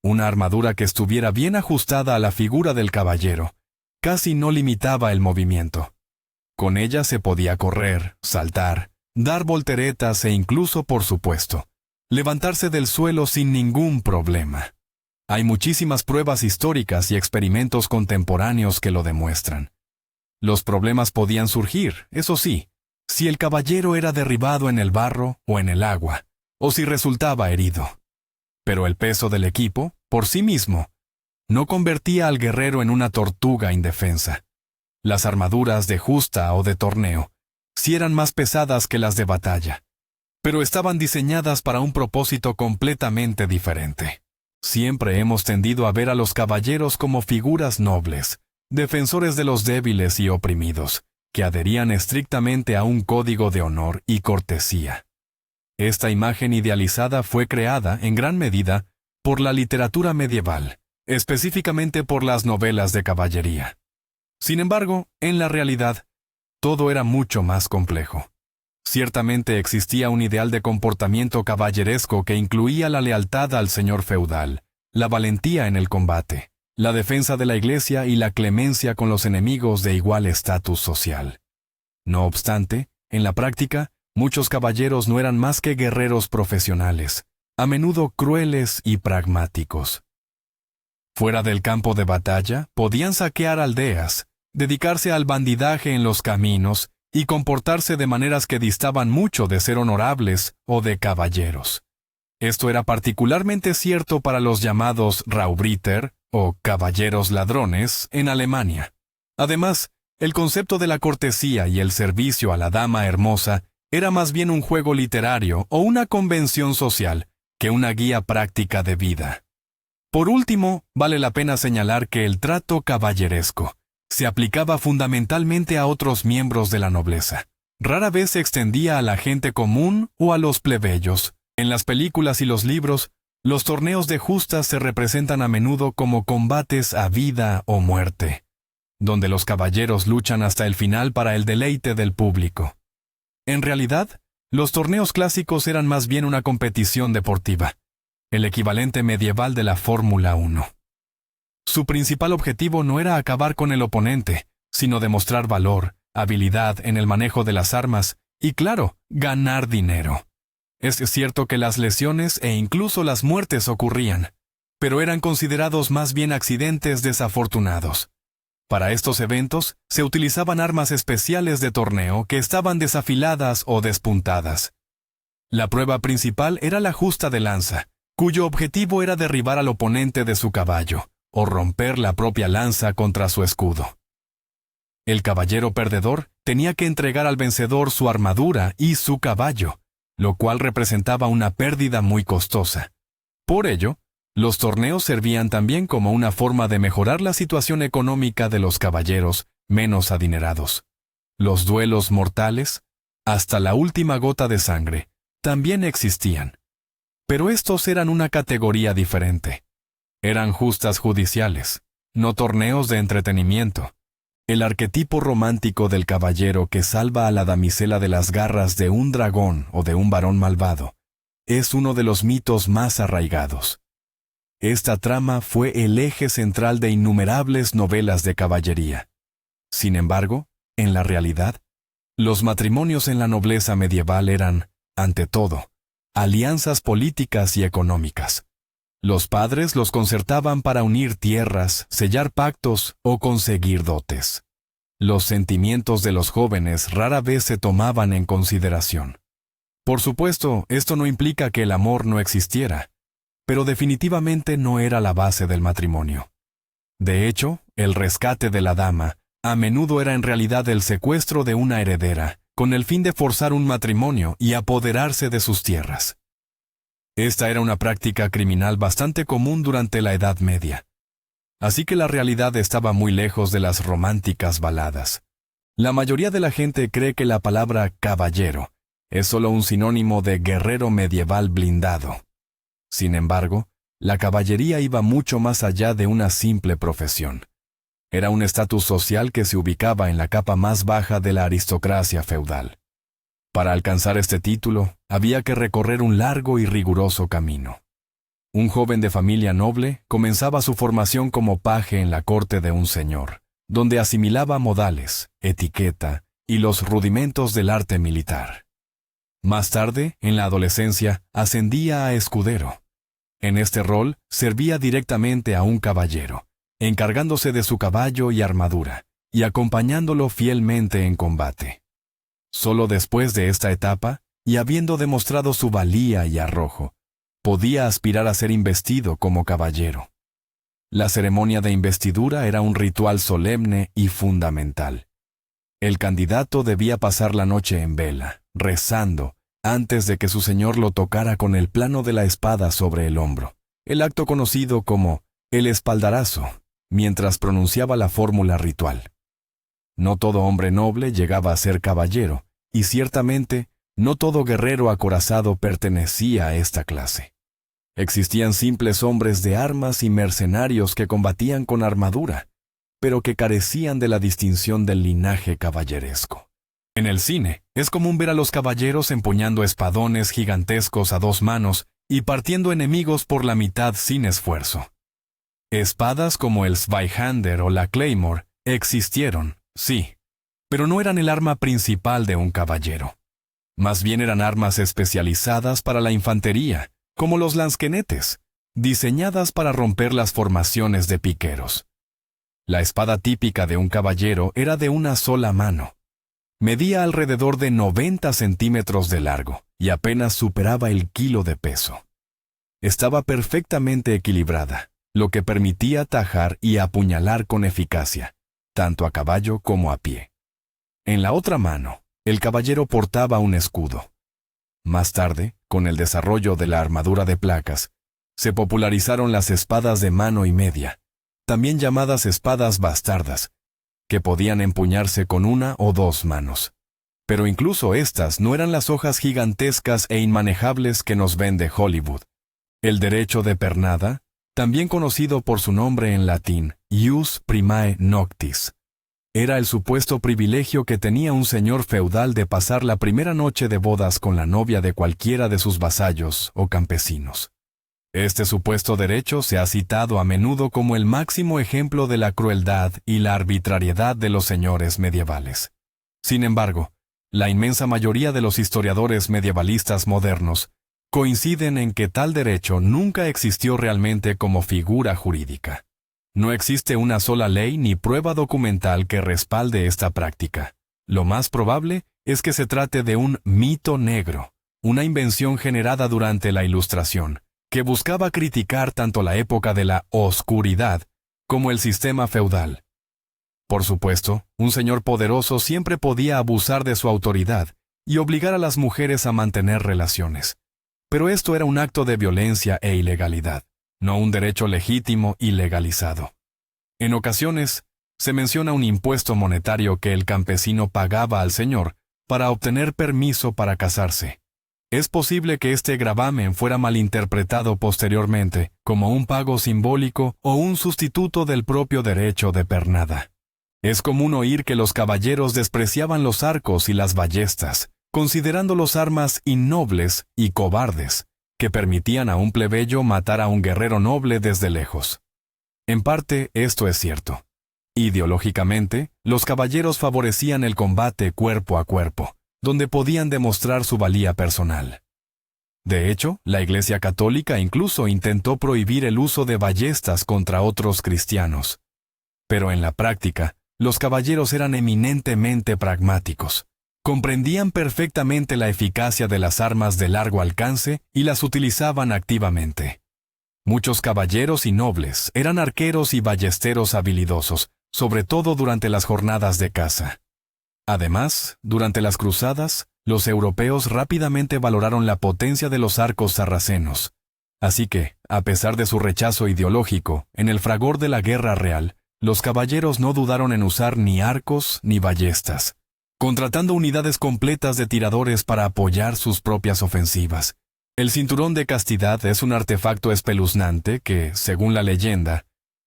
Una armadura que estuviera bien ajustada a la figura del caballero casi no limitaba el movimiento. Con ella se podía correr, saltar, dar volteretas e incluso, por supuesto, levantarse del suelo sin ningún problema. Hay muchísimas pruebas históricas y experimentos contemporáneos que lo demuestran. Los problemas podían surgir, eso sí, si el caballero era derribado en el barro o en el agua, o si resultaba herido. Pero el peso del equipo, por sí mismo, no convertía al guerrero en una tortuga indefensa. Las armaduras de justa o de torneo sí eran más pesadas que las de batalla, pero estaban diseñadas para un propósito completamente diferente. Siempre hemos tendido a ver a los caballeros como figuras nobles, defensores de los débiles y oprimidos, que adherían estrictamente a un código de honor y cortesía. Esta imagen idealizada fue creada, en gran medida, por la literatura medieval, específicamente por las novelas de caballería. Sin embargo, en la realidad, todo era mucho más complejo. Ciertamente existía un ideal de comportamiento caballeresco que incluía la lealtad al señor feudal, la valentía en el combate, la defensa de la iglesia y la clemencia con los enemigos de igual estatus social. No obstante, en la práctica, muchos caballeros no eran más que guerreros profesionales, a menudo crueles y pragmáticos. Fuera del campo de batalla, podían saquear aldeas, dedicarse al bandidaje en los caminos y comportarse de maneras que distaban mucho de ser honorables o de caballeros. Esto era particularmente cierto para los llamados Raubritter o caballeros ladrones en Alemania. Además, el concepto de la cortesía y el servicio a la dama hermosa era más bien un juego literario o una convención social que una guía práctica de vida. Por último, vale la pena señalar que el trato caballeresco se aplicaba fundamentalmente a otros miembros de la nobleza. Rara vez se extendía a la gente común o a los plebeyos. En las películas y los libros, los torneos de justas se representan a menudo como combates a vida o muerte, donde los caballeros luchan hasta el final para el deleite del público. En realidad, los torneos clásicos eran más bien una competición deportiva, el equivalente medieval de la Fórmula 1. Su principal objetivo no era acabar con el oponente, sino demostrar valor, habilidad en el manejo de las armas y, claro, ganar dinero. Es cierto que las lesiones e incluso las muertes ocurrían, pero eran considerados más bien accidentes desafortunados. Para estos eventos se utilizaban armas especiales de torneo que estaban desafiladas o despuntadas. La prueba principal era la justa de lanza, cuyo objetivo era derribar al oponente de su caballo, o romper la propia lanza contra su escudo. El caballero perdedor tenía que entregar al vencedor su armadura y su caballo, lo cual representaba una pérdida muy costosa. Por ello, Los torneos servían también como una forma de mejorar la situación económica de los caballeros menos adinerados. Los duelos mortales, hasta la última gota de sangre, también existían. Pero estos eran una categoría diferente. Eran justas judiciales, no torneos de entretenimiento. El arquetipo romántico del caballero que salva a la damisela de las garras de un dragón o de un varón malvado es uno de los mitos más arraigados. Esta trama fue el eje central de innumerables novelas de caballería. Sin embargo, en la realidad, los matrimonios en la nobleza medieval eran, ante todo, alianzas políticas y económicas. Los padres los concertaban para unir tierras, sellar pactos o conseguir dotes. Los sentimientos de los jóvenes rara vez se tomaban en consideración. Por supuesto, esto no implica que el amor no existiera, pero definitivamente no era la base del matrimonio. De hecho, el rescate de la dama a menudo era en realidad el secuestro de una heredera, con el fin de forzar un matrimonio y apoderarse de sus tierras. Esta era una práctica criminal bastante común durante la Edad Media. Así que la realidad estaba muy lejos de las románticas baladas. La mayoría de la gente cree que la palabra caballero es solo un sinónimo de guerrero medieval blindado. Sin embargo, la caballería iba mucho más allá de una simple profesión. Era un estatus social que se ubicaba en la capa más baja de la aristocracia feudal. Para alcanzar este título, había que recorrer un largo y riguroso camino. Un joven de familia noble comenzaba su formación como paje en la corte de un señor, donde asimilaba modales, etiqueta y los rudimentos del arte militar. Más tarde, en la adolescencia, ascendía a escudero. En este rol, servía directamente a un caballero, encargándose de su caballo y armadura, y acompañándolo fielmente en combate. Solo después de esta etapa, y habiendo demostrado su valía y arrojo, podía aspirar a ser investido como caballero. La ceremonia de investidura era un ritual solemne y fundamental. El candidato debía pasar la noche en vela, rezando, antes de que su señor lo tocara con el plano de la espada sobre el hombro, el acto conocido como el espaldarazo, mientras pronunciaba la fórmula ritual. No todo hombre noble llegaba a ser caballero, y ciertamente no todo guerrero acorazado pertenecía a esta clase. Existían simples hombres de armas y mercenarios que combatían con armadura, pero que carecían de la distinción del linaje caballeresco. En el cine, es común ver a los caballeros empuñando espadones gigantescos a 2 manos y partiendo enemigos por la mitad sin esfuerzo. Espadas como el Zweihander o la Claymore existieron, sí, pero no eran el arma principal de un caballero. Más bien eran armas especializadas para la infantería, como los lansquenetes, diseñadas para romper las formaciones de piqueros. La espada típica de un caballero era de una sola mano. Medía alrededor de 90 centímetros de largo y apenas superaba el kilo de peso. Estaba perfectamente equilibrada, lo que permitía tajar y apuñalar con eficacia, tanto a caballo como a pie. En la otra mano, el caballero portaba un escudo. Más tarde, con el desarrollo de la armadura de placas, se popularizaron las espadas de mano y media, también llamadas espadas bastardas, que podían empuñarse con 1 o 2 manos. Pero incluso estas no eran las hojas gigantescas e inmanejables que nos vende Hollywood. El derecho de pernada, también conocido por su nombre en latín, ius primae noctis, era el supuesto privilegio que tenía un señor feudal de pasar la primera noche de bodas con la novia de cualquiera de sus vasallos o campesinos. Este supuesto derecho se ha citado a menudo como el máximo ejemplo de la crueldad y la arbitrariedad de los señores medievales. Sin embargo, la inmensa mayoría de los historiadores medievalistas modernos coinciden en que tal derecho nunca existió realmente como figura jurídica. No existe una sola ley ni prueba documental que respalde esta práctica. Lo más probable es que se trate de un mito negro, una invención generada durante la Ilustración, que buscaba criticar tanto la época de la oscuridad como el sistema feudal. Por supuesto, un señor poderoso siempre podía abusar de su autoridad y obligar a las mujeres a mantener relaciones. Pero esto era un acto de violencia e ilegalidad, no un derecho legítimo y legalizado. En ocasiones, se menciona un impuesto monetario que el campesino pagaba al señor para obtener permiso para casarse. Es posible que este gravamen fuera malinterpretado posteriormente como un pago simbólico o un sustituto del propio derecho de pernada. Es común oír que los caballeros despreciaban los arcos y las ballestas, considerándolos armas innobles y cobardes, que permitían a un plebeyo matar a un guerrero noble desde lejos. En parte, esto es cierto. Ideológicamente, los caballeros favorecían el combate cuerpo a cuerpo, donde podían demostrar su valía personal. De hecho, la Iglesia Católica incluso intentó prohibir el uso de ballestas contra otros cristianos. Pero en la práctica, los caballeros eran eminentemente pragmáticos. Comprendían perfectamente la eficacia de las armas de largo alcance y las utilizaban activamente. Muchos caballeros y nobles eran arqueros y ballesteros habilidosos, sobre todo durante las jornadas de caza. Además, durante las cruzadas, los europeos rápidamente valoraron la potencia de los arcos sarracenos. Así que, a pesar de su rechazo ideológico, en el fragor de la guerra real, los caballeros no dudaron en usar ni arcos ni ballestas, contratando unidades completas de tiradores para apoyar sus propias ofensivas. El cinturón de castidad es un artefacto espeluznante que, según la leyenda,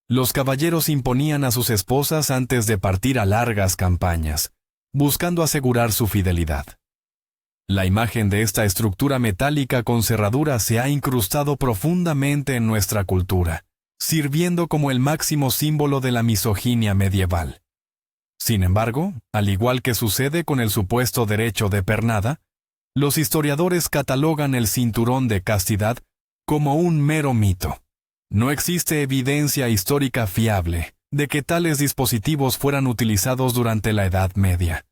los caballeros imponían a sus esposas antes de partir a largas campañas, buscando asegurar su fidelidad. La imagen de esta estructura metálica con cerradura se ha incrustado profundamente en nuestra cultura, sirviendo como el máximo símbolo de la misoginia medieval. Sin embargo, al igual que sucede con el supuesto derecho de pernada, los historiadores catalogan el cinturón de castidad como un mero mito. No existe evidencia histórica fiable de que tales dispositivos fueran utilizados durante la Edad Media.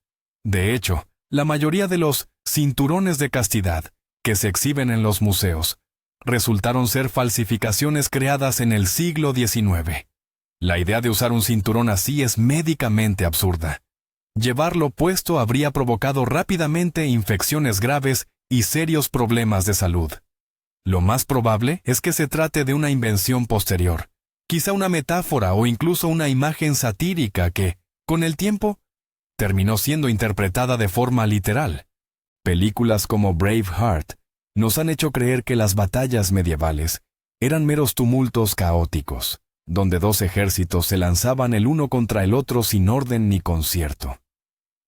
De hecho, la mayoría de los cinturones de castidad que se exhiben en los museos resultaron ser falsificaciones creadas en el siglo XIX. La idea de usar un cinturón así es médicamente absurda. Llevarlo puesto habría provocado rápidamente infecciones graves y serios problemas de salud. Lo más probable es que se trate de una invención posterior, quizá una metáfora o incluso una imagen satírica que, con el tiempo, terminó siendo interpretada de forma literal. Películas como Braveheart nos han hecho creer que las batallas medievales eran meros tumultos caóticos, donde dos ejércitos se lanzaban el uno contra el otro sin orden ni concierto.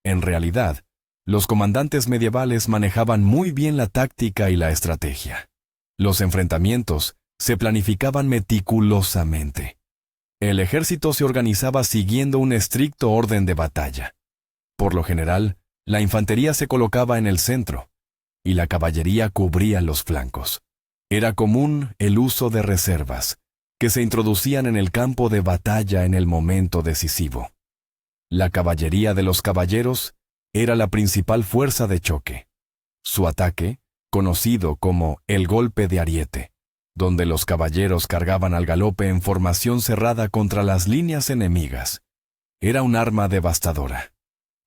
En realidad, los comandantes medievales manejaban muy bien la táctica y la estrategia. Los enfrentamientos se planificaban meticulosamente. El ejército se organizaba siguiendo un estricto orden de batalla. Por lo general, la infantería se colocaba en el centro, y la caballería cubría los flancos. Era común el uso de reservas, que se introducían en el campo de batalla en el momento decisivo. La caballería de los caballeros era la principal fuerza de choque. Su ataque, conocido como el golpe de ariete, donde los caballeros cargaban al galope en formación cerrada contra las líneas enemigas, era un arma devastadora.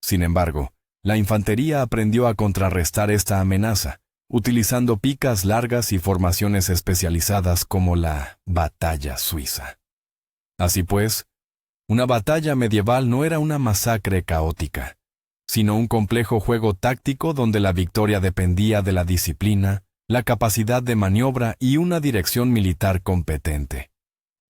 Sin embargo, la infantería aprendió a contrarrestar esta amenaza, utilizando picas largas y formaciones especializadas como la batalla suiza. Así pues, una batalla medieval no era una masacre caótica, sino un complejo juego táctico donde la victoria dependía de la disciplina, la capacidad de maniobra y una dirección militar competente.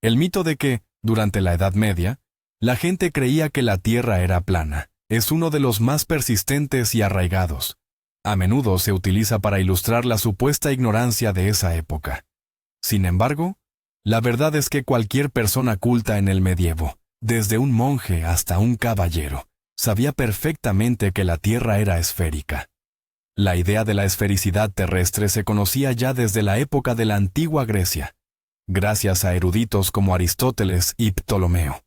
El mito de que, durante la Edad Media, la gente creía que la tierra era plana, es uno de los más persistentes y arraigados. A menudo se utiliza para ilustrar la supuesta ignorancia de esa época. Sin embargo, la verdad es que cualquier persona culta en el medievo, desde un monje hasta un caballero, sabía perfectamente que la Tierra era esférica. La idea de la esfericidad terrestre se conocía ya desde la época de la antigua Grecia, gracias a eruditos como Aristóteles y Ptolomeo.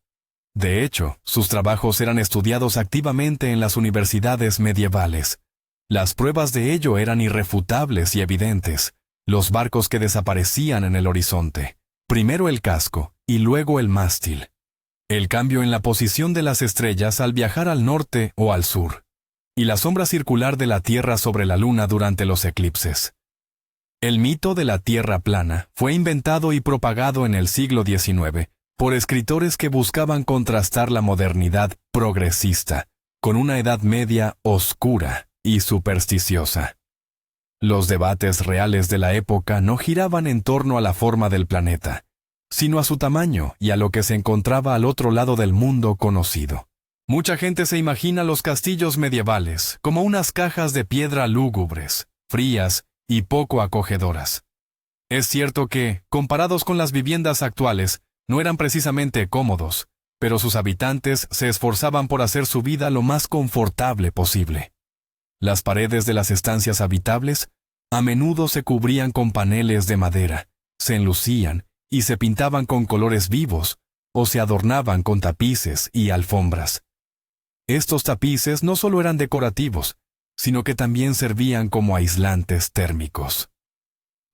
De hecho, sus trabajos eran estudiados activamente en las universidades medievales. Las pruebas de ello eran irrefutables y evidentes. Los barcos que desaparecían en el horizonte, primero el casco y luego el mástil. El cambio en la posición de las estrellas al viajar al norte o al sur, y la sombra circular de la Tierra sobre la Luna durante los eclipses. El mito de la Tierra plana fue inventado y propagado en el siglo XIX por escritores que buscaban contrastar la modernidad progresista con una Edad Media oscura y supersticiosa. Los debates reales de la época no giraban en torno a la forma del planeta, sino a su tamaño y a lo que se encontraba al otro lado del mundo conocido. Mucha gente se imagina los castillos medievales como unas cajas de piedra lúgubres, frías y poco acogedoras. Es cierto que, comparados con las viviendas actuales, no eran precisamente cómodos, pero sus habitantes se esforzaban por hacer su vida lo más confortable posible. Las paredes de las estancias habitables a menudo se cubrían con paneles de madera, se enlucían y se pintaban con colores vivos o se adornaban con tapices y alfombras. Estos tapices no solo eran decorativos, sino que también servían como aislantes térmicos.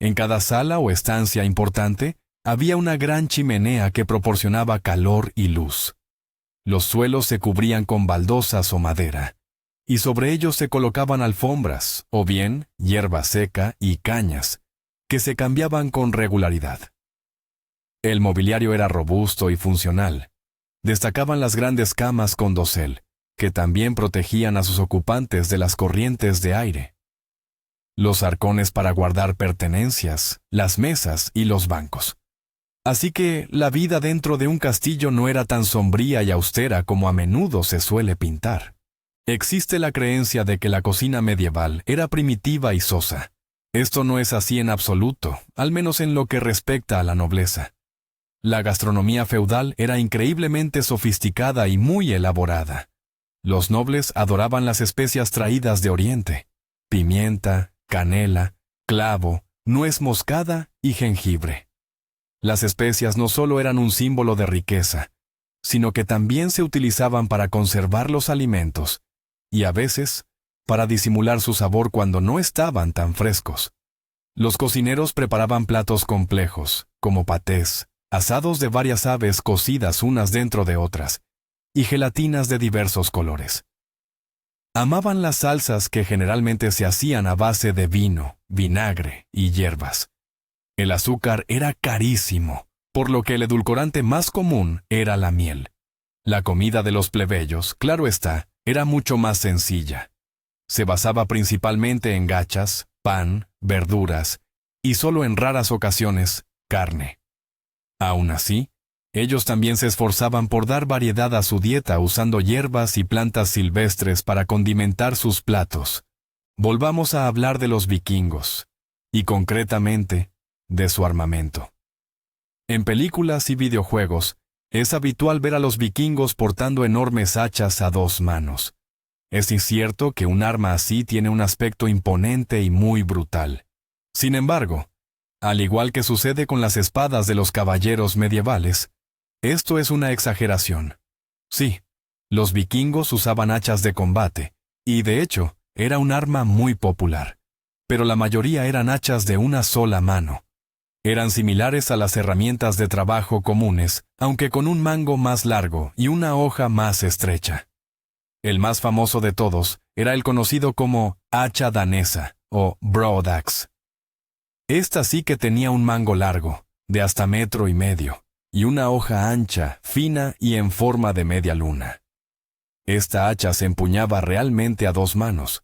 En cada sala o estancia importante había una gran chimenea que proporcionaba calor y luz. Los suelos se cubrían con baldosas o madera, y sobre ellos se colocaban alfombras, o bien hierba seca y cañas, que se cambiaban con regularidad. El mobiliario era robusto y funcional. Destacaban las grandes camas con dosel, que también protegían a sus ocupantes de las corrientes de aire. Los arcones para guardar pertenencias, las mesas y los bancos. Así que la vida dentro de un castillo no era tan sombría y austera como a menudo se suele pintar. Existe la creencia de que la cocina medieval era primitiva y sosa. Esto no es así en absoluto, al menos en lo que respecta a la nobleza. La gastronomía feudal era increíblemente sofisticada y muy elaborada. Los nobles adoraban las especias traídas de Oriente: pimienta, canela, clavo, nuez moscada y jengibre. Las especias no solo eran un símbolo de riqueza, sino que también se utilizaban para conservar los alimentos, y a veces, para disimular su sabor cuando no estaban tan frescos. Los cocineros preparaban platos complejos, como patés, asados de varias aves cocidas unas dentro de otras, y gelatinas de diversos colores. Amaban las salsas que generalmente se hacían a base de vino, vinagre y hierbas. El azúcar era carísimo, por lo que el edulcorante más común era la miel. La comida de los plebeyos, claro está, era mucho más sencilla. Se basaba principalmente en gachas, pan, verduras y solo en raras ocasiones, carne. Aún así, ellos también se esforzaban por dar variedad a su dieta usando hierbas y plantas silvestres para condimentar sus platos. Volvamos a hablar de los vikingos, y concretamente, de su armamento. En películas y videojuegos, es habitual ver a los vikingos portando enormes hachas a 2 manos. Es incierto que un arma así tiene un aspecto imponente y muy brutal. Sin embargo, al igual que sucede con las espadas de los caballeros medievales, esto es una exageración. Sí, los vikingos usaban hachas de combate, y de hecho, era un arma muy popular. Pero la mayoría eran hachas de una sola mano. Eran similares a las herramientas de trabajo comunes, aunque con un mango más largo y una hoja más estrecha. El más famoso de todos era el conocido como hacha danesa o broadaxe. Esta sí que tenía un mango largo, de hasta 1,5 metros, y una hoja ancha, fina y en forma de media luna. Esta hacha se empuñaba realmente a 2 manos.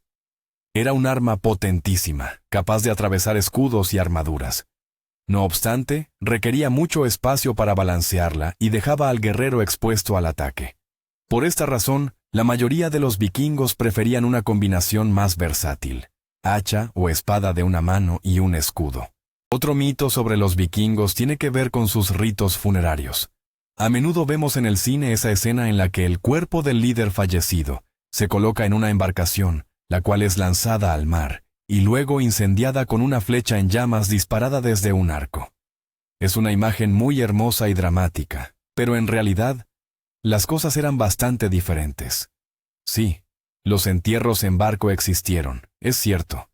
Era un arma potentísima, capaz de atravesar escudos y armaduras. No obstante, requería mucho espacio para balancearla y dejaba al guerrero expuesto al ataque. Por esta razón, la mayoría de los vikingos preferían una combinación más versátil: hacha o espada de una mano y un escudo. Otro mito sobre los vikingos tiene que ver con sus ritos funerarios. A menudo vemos en el cine esa escena en la que el cuerpo del líder fallecido se coloca en una embarcación, la cual es lanzada al mar, y luego incendiada con una flecha en llamas disparada desde un arco. Es una imagen muy hermosa y dramática, pero en realidad, las cosas eran bastante diferentes. Sí, los entierros en barco existieron, es cierto,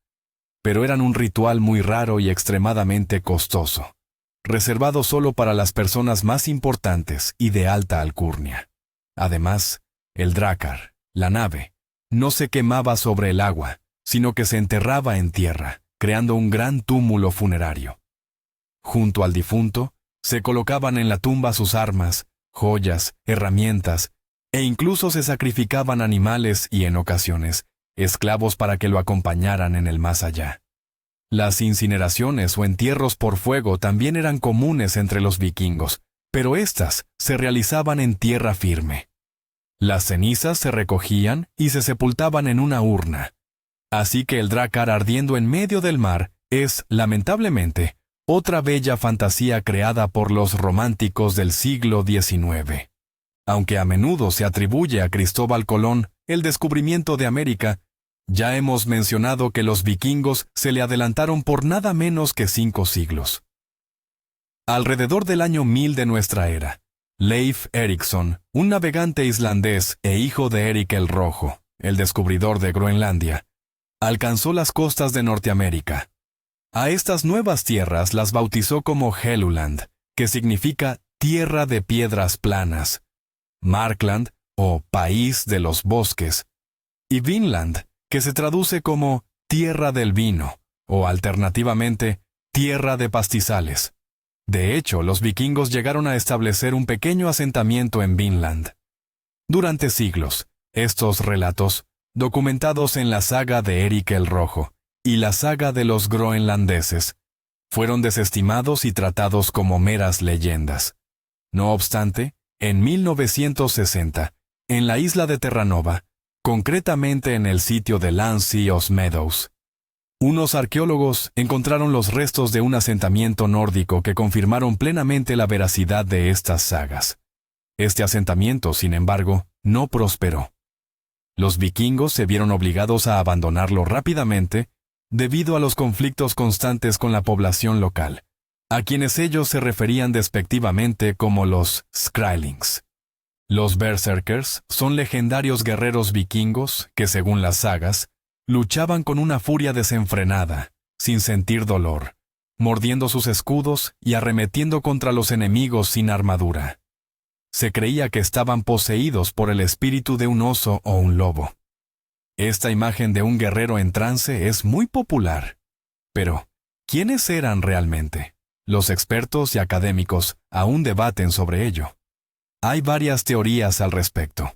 pero eran un ritual muy raro y extremadamente costoso, reservado solo para las personas más importantes y de alta alcurnia. Además, el drácar, la nave, no se quemaba sobre el agua, sino que se enterraba en tierra, creando un gran túmulo funerario. Junto al difunto, se colocaban en la tumba sus armas, joyas, herramientas, e incluso se sacrificaban animales y, en ocasiones, esclavos para que lo acompañaran en el más allá. Las incineraciones o entierros por fuego también eran comunes entre los vikingos, pero éstas se realizaban en tierra firme. Las cenizas se recogían y se sepultaban en una urna. Así que el Drakkar ardiendo en medio del mar es, lamentablemente, otra bella fantasía creada por los románticos del siglo XIX. Aunque a menudo se atribuye a Cristóbal Colón el descubrimiento de América, ya hemos mencionado que los vikingos se le adelantaron por nada menos que 5 siglos. Alrededor del año 1000 de nuestra era, Leif Erikson, un navegante islandés e hijo de Erik el Rojo, el descubridor de Groenlandia, alcanzó las costas de Norteamérica. A estas nuevas tierras las bautizó como Helluland, que significa tierra de piedras planas, Markland, o país de los bosques, y Vinland, que se traduce como tierra del vino, o alternativamente, tierra de pastizales. De hecho, los vikingos llegaron a establecer un pequeño asentamiento en Vinland. Durante siglos, estos relatos, documentados en la saga de Erik el Rojo y la saga de los groenlandeses, fueron desestimados y tratados como meras leyendas. No obstante, en 1960, en la isla de Terranova, concretamente en el sitio de Lancy Os Meadows, unos arqueólogos encontraron los restos de un asentamiento nórdico que confirmaron plenamente la veracidad de estas sagas. Este asentamiento, sin embargo, no prosperó. Los vikingos se vieron obligados a abandonarlo rápidamente debido a los conflictos constantes con la población local, a quienes ellos se referían despectivamente como los Skrælings. Los berserkers son legendarios guerreros vikingos que, según las sagas, luchaban con una furia desenfrenada, sin sentir dolor, mordiendo sus escudos y arremetiendo contra los enemigos sin armadura. Se creía que estaban poseídos por el espíritu de un oso o un lobo. Esta imagen de un guerrero en trance es muy popular. Pero, ¿quiénes eran realmente? Los expertos y académicos aún debaten sobre ello. Hay varias teorías al respecto.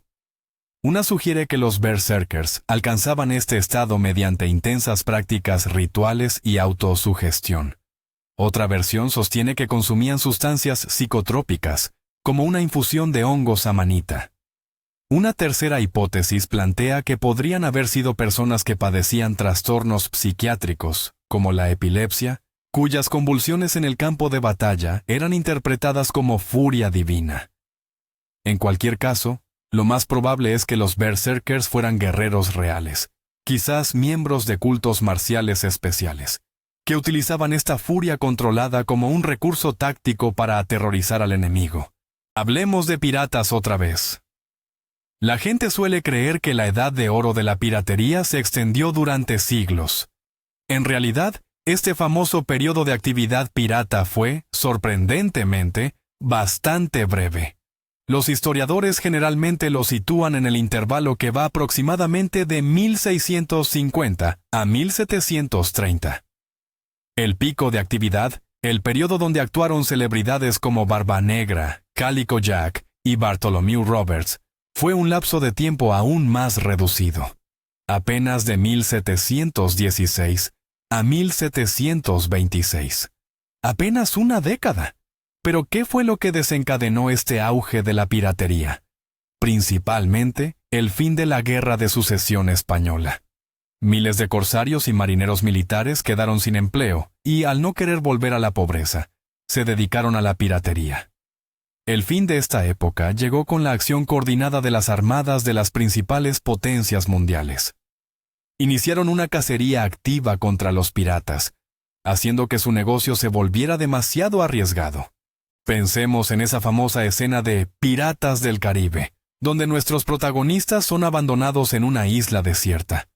Una sugiere que los berserkers alcanzaban este estado mediante intensas prácticas rituales y autosugestión. Otra versión sostiene que consumían sustancias psicotrópicas, como una infusión de hongos amanita. Una tercera hipótesis plantea que podrían haber sido personas que padecían trastornos psiquiátricos, como la epilepsia, cuyas convulsiones en el campo de batalla eran interpretadas como furia divina. En cualquier caso, lo más probable es que los berserkers fueran guerreros reales, quizás miembros de cultos marciales especiales, que utilizaban esta furia controlada como un recurso táctico para aterrorizar al enemigo. Hablemos de piratas otra vez. La gente suele creer que la edad de oro de la piratería se extendió durante siglos. En realidad, este famoso periodo de actividad pirata fue, sorprendentemente, bastante breve. Los historiadores generalmente lo sitúan en el intervalo que va aproximadamente de 1650 a 1730. El pico de actividad, el periodo donde actuaron celebridades como Barba Negra, Calico Jack y Bartholomew Roberts, fue un lapso de tiempo aún más reducido. Apenas de 1716 a 1726. Apenas una década. Pero ¿qué fue lo que desencadenó este auge de la piratería? Principalmente, el fin de la Guerra de Sucesión Española. Miles de corsarios y marineros militares quedaron sin empleo y, al no querer volver a la pobreza, se dedicaron a la piratería. El fin de esta época llegó con la acción coordinada de las armadas de las principales potencias mundiales. Iniciaron una cacería activa contra los piratas, haciendo que su negocio se volviera demasiado arriesgado. Pensemos en esa famosa escena de Piratas del Caribe, donde nuestros protagonistas son abandonados en una isla desierta.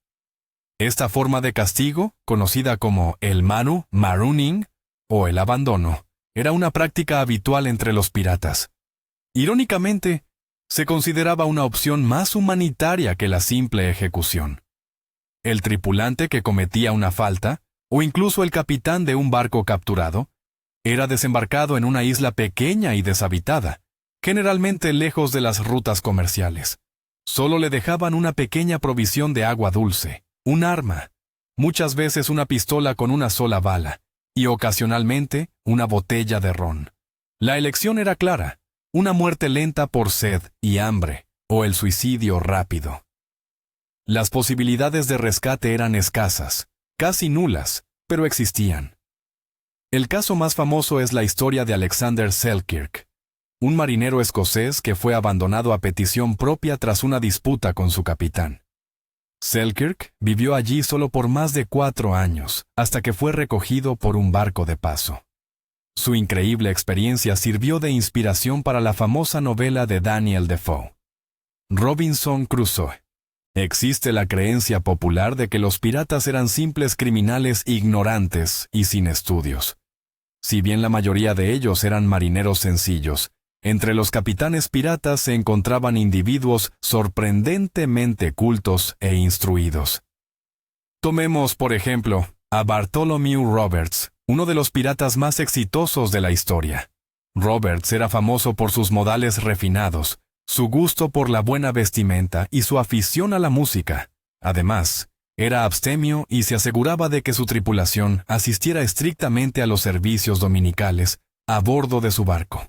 Esta forma de castigo, conocida como el marooning, o el abandono, era una práctica habitual entre los piratas. Irónicamente, se consideraba una opción más humanitaria que la simple ejecución. El tripulante que cometía una falta, o incluso el capitán de un barco capturado, era desembarcado en una isla pequeña y deshabitada, generalmente lejos de las rutas comerciales. Solo le dejaban una pequeña provisión de agua dulce, un arma, muchas veces una pistola con una sola bala, y ocasionalmente una botella de ron. La elección era clara: una muerte lenta por sed y hambre, o el suicidio rápido. Las posibilidades de rescate eran escasas, casi nulas, pero existían. El caso más famoso es la historia de Alexander Selkirk, un marinero escocés que fue abandonado a petición propia tras una disputa con su capitán. Selkirk vivió allí solo por más de 4 años, hasta que fue recogido por un barco de paso. Su increíble experiencia sirvió de inspiración para la famosa novela de Daniel Defoe, Robinson Crusoe. Existe la creencia popular de que los piratas eran simples criminales ignorantes y sin estudios. Si bien la mayoría de ellos eran marineros sencillos, entre los capitanes piratas se encontraban individuos sorprendentemente cultos e instruidos. Tomemos, por ejemplo, a Bartholomew Roberts, uno de los piratas más exitosos de la historia. Roberts era famoso por sus modales refinados, su gusto por la buena vestimenta y su afición a la música. Además, era abstemio y se aseguraba de que su tripulación asistiera estrictamente a los servicios dominicales a bordo de su barco.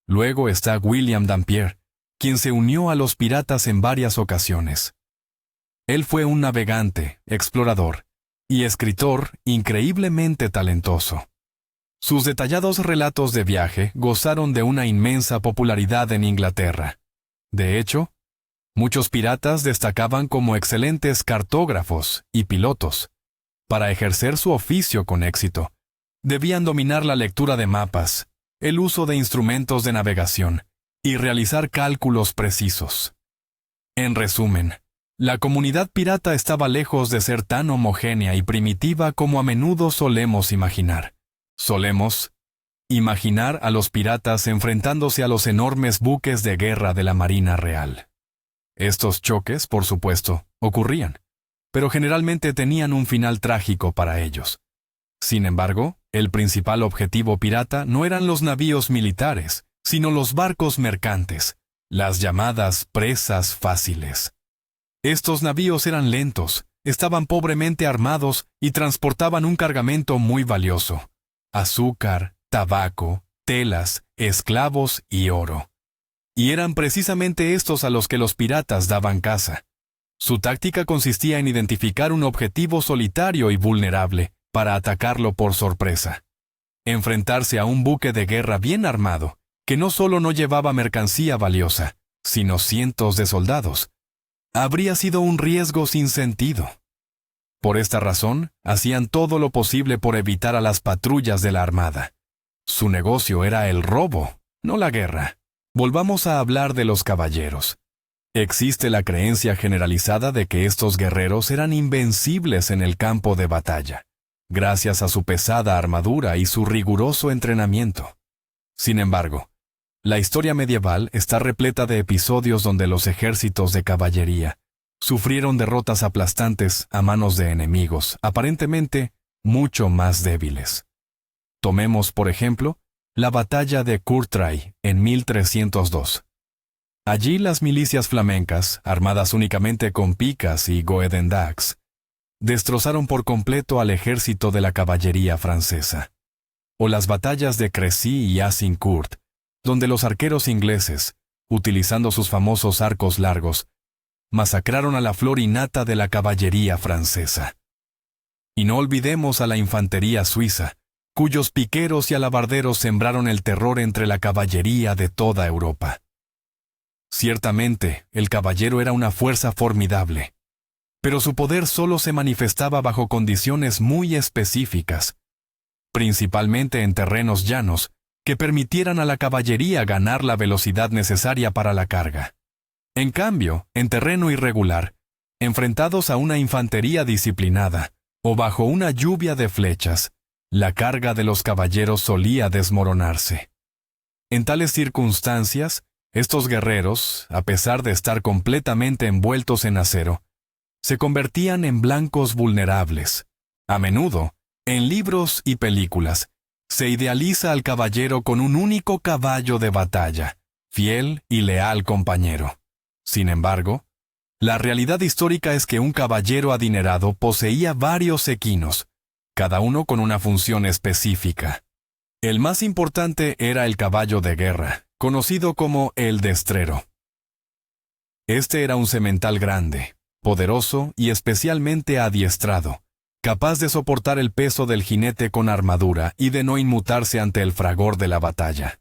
Luego está William Dampier, quien se unió a los piratas en varias ocasiones. Él fue un navegante, explorador y escritor increíblemente talentoso. Sus detallados relatos de viaje gozaron de una inmensa popularidad en Inglaterra. De hecho, muchos piratas destacaban como excelentes cartógrafos y pilotos. Para ejercer su oficio con éxito, debían dominar la lectura de mapas, el uso de instrumentos de navegación y realizar cálculos precisos. En resumen, la comunidad pirata estaba lejos de ser tan homogénea y primitiva como a menudo solemos imaginar. Solemos imaginar a los piratas enfrentándose a los enormes buques de guerra de la Marina Real. Estos choques, por supuesto, ocurrían, pero generalmente tenían un final trágico para ellos. Sin embargo, el principal objetivo pirata no eran los navíos militares, sino los barcos mercantes, las llamadas presas fáciles. Estos navíos eran lentos, estaban pobremente armados y transportaban un cargamento muy valioso: azúcar, tabaco, telas, esclavos y oro. Y eran precisamente estos a los que los piratas daban caza. Su táctica consistía en identificar un objetivo solitario y vulnerable para atacarlo por sorpresa. Enfrentarse a un buque de guerra bien armado, que no solo no llevaba mercancía valiosa, sino cientos de soldados, habría sido un riesgo sin sentido. Por esta razón, hacían todo lo posible por evitar a las patrullas de la armada. Su negocio era el robo, no la guerra. Volvamos a hablar de los caballeros. Existe la creencia generalizada de que estos guerreros eran invencibles en el campo de batalla, gracias a su pesada armadura y su riguroso entrenamiento. Sin embargo, la historia medieval está repleta de episodios donde los ejércitos de caballería sufrieron derrotas aplastantes a manos de enemigos, aparentemente mucho más débiles. Tomemos, por ejemplo, la batalla de Courtrai en 1302. Allí las milicias flamencas, armadas únicamente con picas y goedendags, destrozaron por completo al ejército de la caballería francesa. O las batallas de Crécy y Azincourt, donde los arqueros ingleses, utilizando sus famosos arcos largos, masacraron a la flor y nata de la caballería francesa. Y no olvidemos a la infantería suiza, cuyos piqueros y alabarderos sembraron el terror entre la caballería de toda Europa. Ciertamente, el caballero era una fuerza formidable, pero su poder solo se manifestaba bajo condiciones muy específicas, principalmente en terrenos llanos, que permitieran a la caballería ganar la velocidad necesaria para la carga. En cambio, en terreno irregular, enfrentados a una infantería disciplinada, o bajo una lluvia de flechas, la carga de los caballeros solía desmoronarse. En tales circunstancias, estos guerreros, a pesar de estar completamente envueltos en acero, se convertían en blancos vulnerables, A menudo, en libros y películas, se idealiza al caballero con un único caballo de batalla, fiel y leal compañero. Sin embargo, la realidad histórica es que un caballero adinerado poseía varios equinos, cada uno con una función específica. El más importante era el caballo de guerra, conocido como el destrero. Este era un semental grande, poderoso y especialmente adiestrado, capaz de soportar el peso del jinete con armadura y de no inmutarse ante el fragor de la batalla.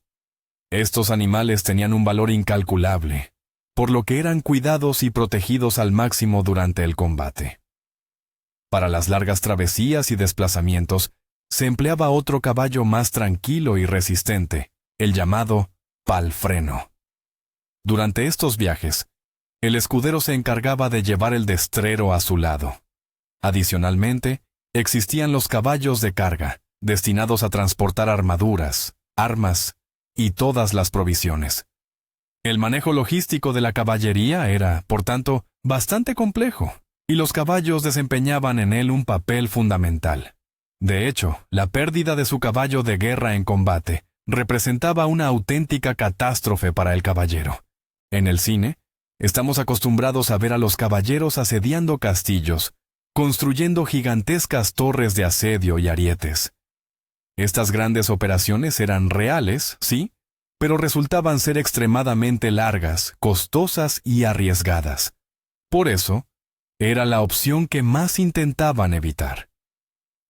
Estos animales tenían un valor incalculable, por lo que eran cuidados y protegidos al máximo durante el combate. Para las largas travesías y desplazamientos, se empleaba otro caballo más tranquilo y resistente, el llamado palfreno. Durante estos viajes, el escudero se encargaba de llevar el destrero a su lado. Adicionalmente, existían los caballos de carga, destinados a transportar armaduras, armas y todas las provisiones. El manejo logístico de la caballería era, por tanto, bastante complejo, y los caballos desempeñaban en él un papel fundamental. De hecho, la pérdida de su caballo de guerra en combate representaba una auténtica catástrofe para el caballero. En el cine, estamos acostumbrados a ver a los caballeros asediando castillos, construyendo gigantescas torres de asedio y arietes. Estas grandes operaciones eran reales, sí, pero resultaban ser extremadamente largas, costosas y arriesgadas. Por eso, era la opción que más intentaban evitar.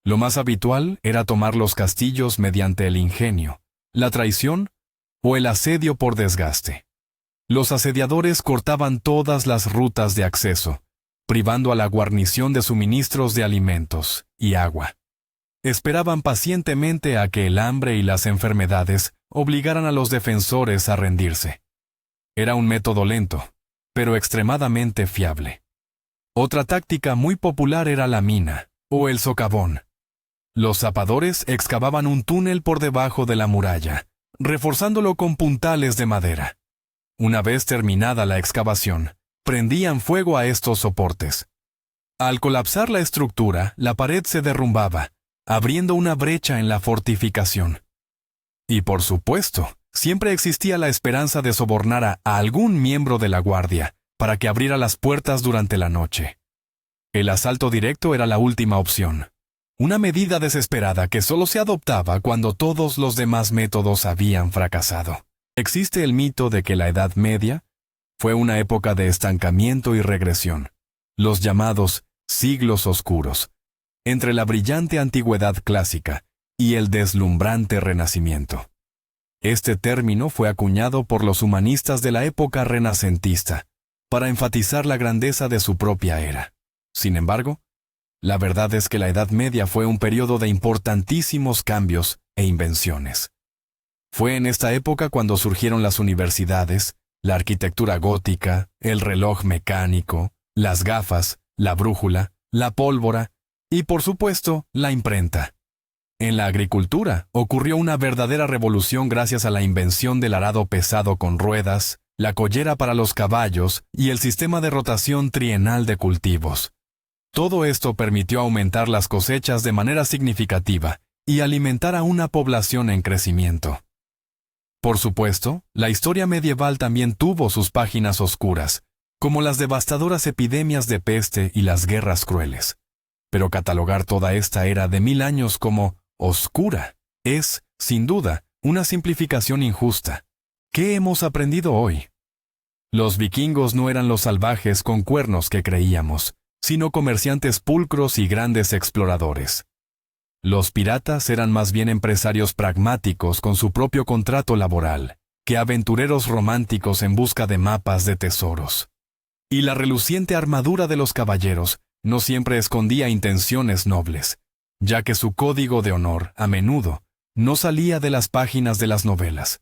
Lo más habitual era tomar los castillos mediante el ingenio, la traición o el asedio por desgaste. Los asediadores cortaban todas las rutas de acceso, privando a la guarnición de suministros de alimentos y agua. Esperaban pacientemente a que el hambre y las enfermedades obligaran a los defensores a rendirse. Era un método lento, pero extremadamente fiable. Otra táctica muy popular era la mina, o el socavón. Los zapadores excavaban un túnel por debajo de la muralla, reforzándolo con puntales de madera. Una vez terminada la excavación, prendían fuego a estos soportes. Al colapsar la estructura, la pared se derrumbaba, abriendo una brecha en la fortificación. Y por supuesto, siempre existía la esperanza de sobornar a algún miembro de la guardia para que abriera las puertas durante la noche. El asalto directo era la última opción, una medida desesperada que solo se adoptaba cuando todos los demás métodos habían fracasado. Existe el mito de que la Edad Media fue una época de estancamiento y regresión, los llamados siglos oscuros, entre la brillante antigüedad clásica y el deslumbrante Renacimiento. Este término fue acuñado por los humanistas de la época renacentista, para enfatizar la grandeza de su propia era. Sin embargo, la verdad es que la Edad Media fue un periodo de importantísimos cambios e invenciones. Fue en esta época cuando surgieron las universidades, la arquitectura gótica, el reloj mecánico, las gafas, la brújula, la pólvora y, por supuesto, la imprenta. En la agricultura ocurrió una verdadera revolución gracias a la invención del arado pesado con ruedas, la collera para los caballos y el sistema de rotación trienal de cultivos. Todo esto permitió aumentar las cosechas de manera significativa y alimentar a una población en crecimiento. Por supuesto, la historia medieval también tuvo sus páginas oscuras, como las devastadoras epidemias de peste y las guerras crueles. Pero catalogar toda esta era de 1000 años como oscura es, sin duda, una simplificación injusta. ¿Qué hemos aprendido hoy? Los vikingos no eran los salvajes con cuernos que creíamos, sino comerciantes pulcros y grandes exploradores. Los piratas eran más bien empresarios pragmáticos con su propio contrato laboral, que aventureros románticos en busca de mapas de tesoros. Y la reluciente armadura de los caballeros no siempre escondía intenciones nobles, ya que su código de honor, a menudo, no salía de las páginas de las novelas.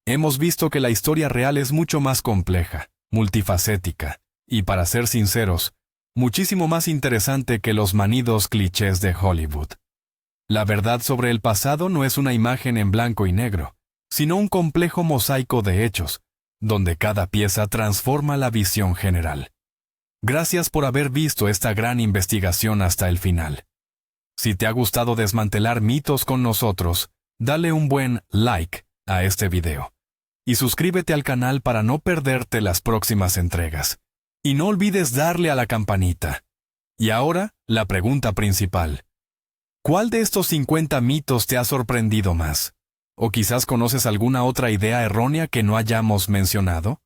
Hemos visto que la historia real es mucho más compleja, multifacética, y para ser sinceros, muchísimo más interesante que los manidos clichés de Hollywood. La verdad sobre el pasado no es una imagen en blanco y negro, sino un complejo mosaico de hechos, donde cada pieza transforma la visión general. Gracias por haber visto esta gran investigación hasta el final. Si te ha gustado desmantelar mitos con nosotros, dale un buen like a este video. Y suscríbete al canal para no perderte las próximas entregas. Y no olvides darle a la campanita. Y ahora, la pregunta principal. ¿Cuál de estos 50 mitos te ha sorprendido más? ¿O quizás conoces alguna otra idea errónea que no hayamos mencionado?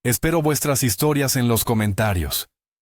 Espero vuestras historias en los comentarios.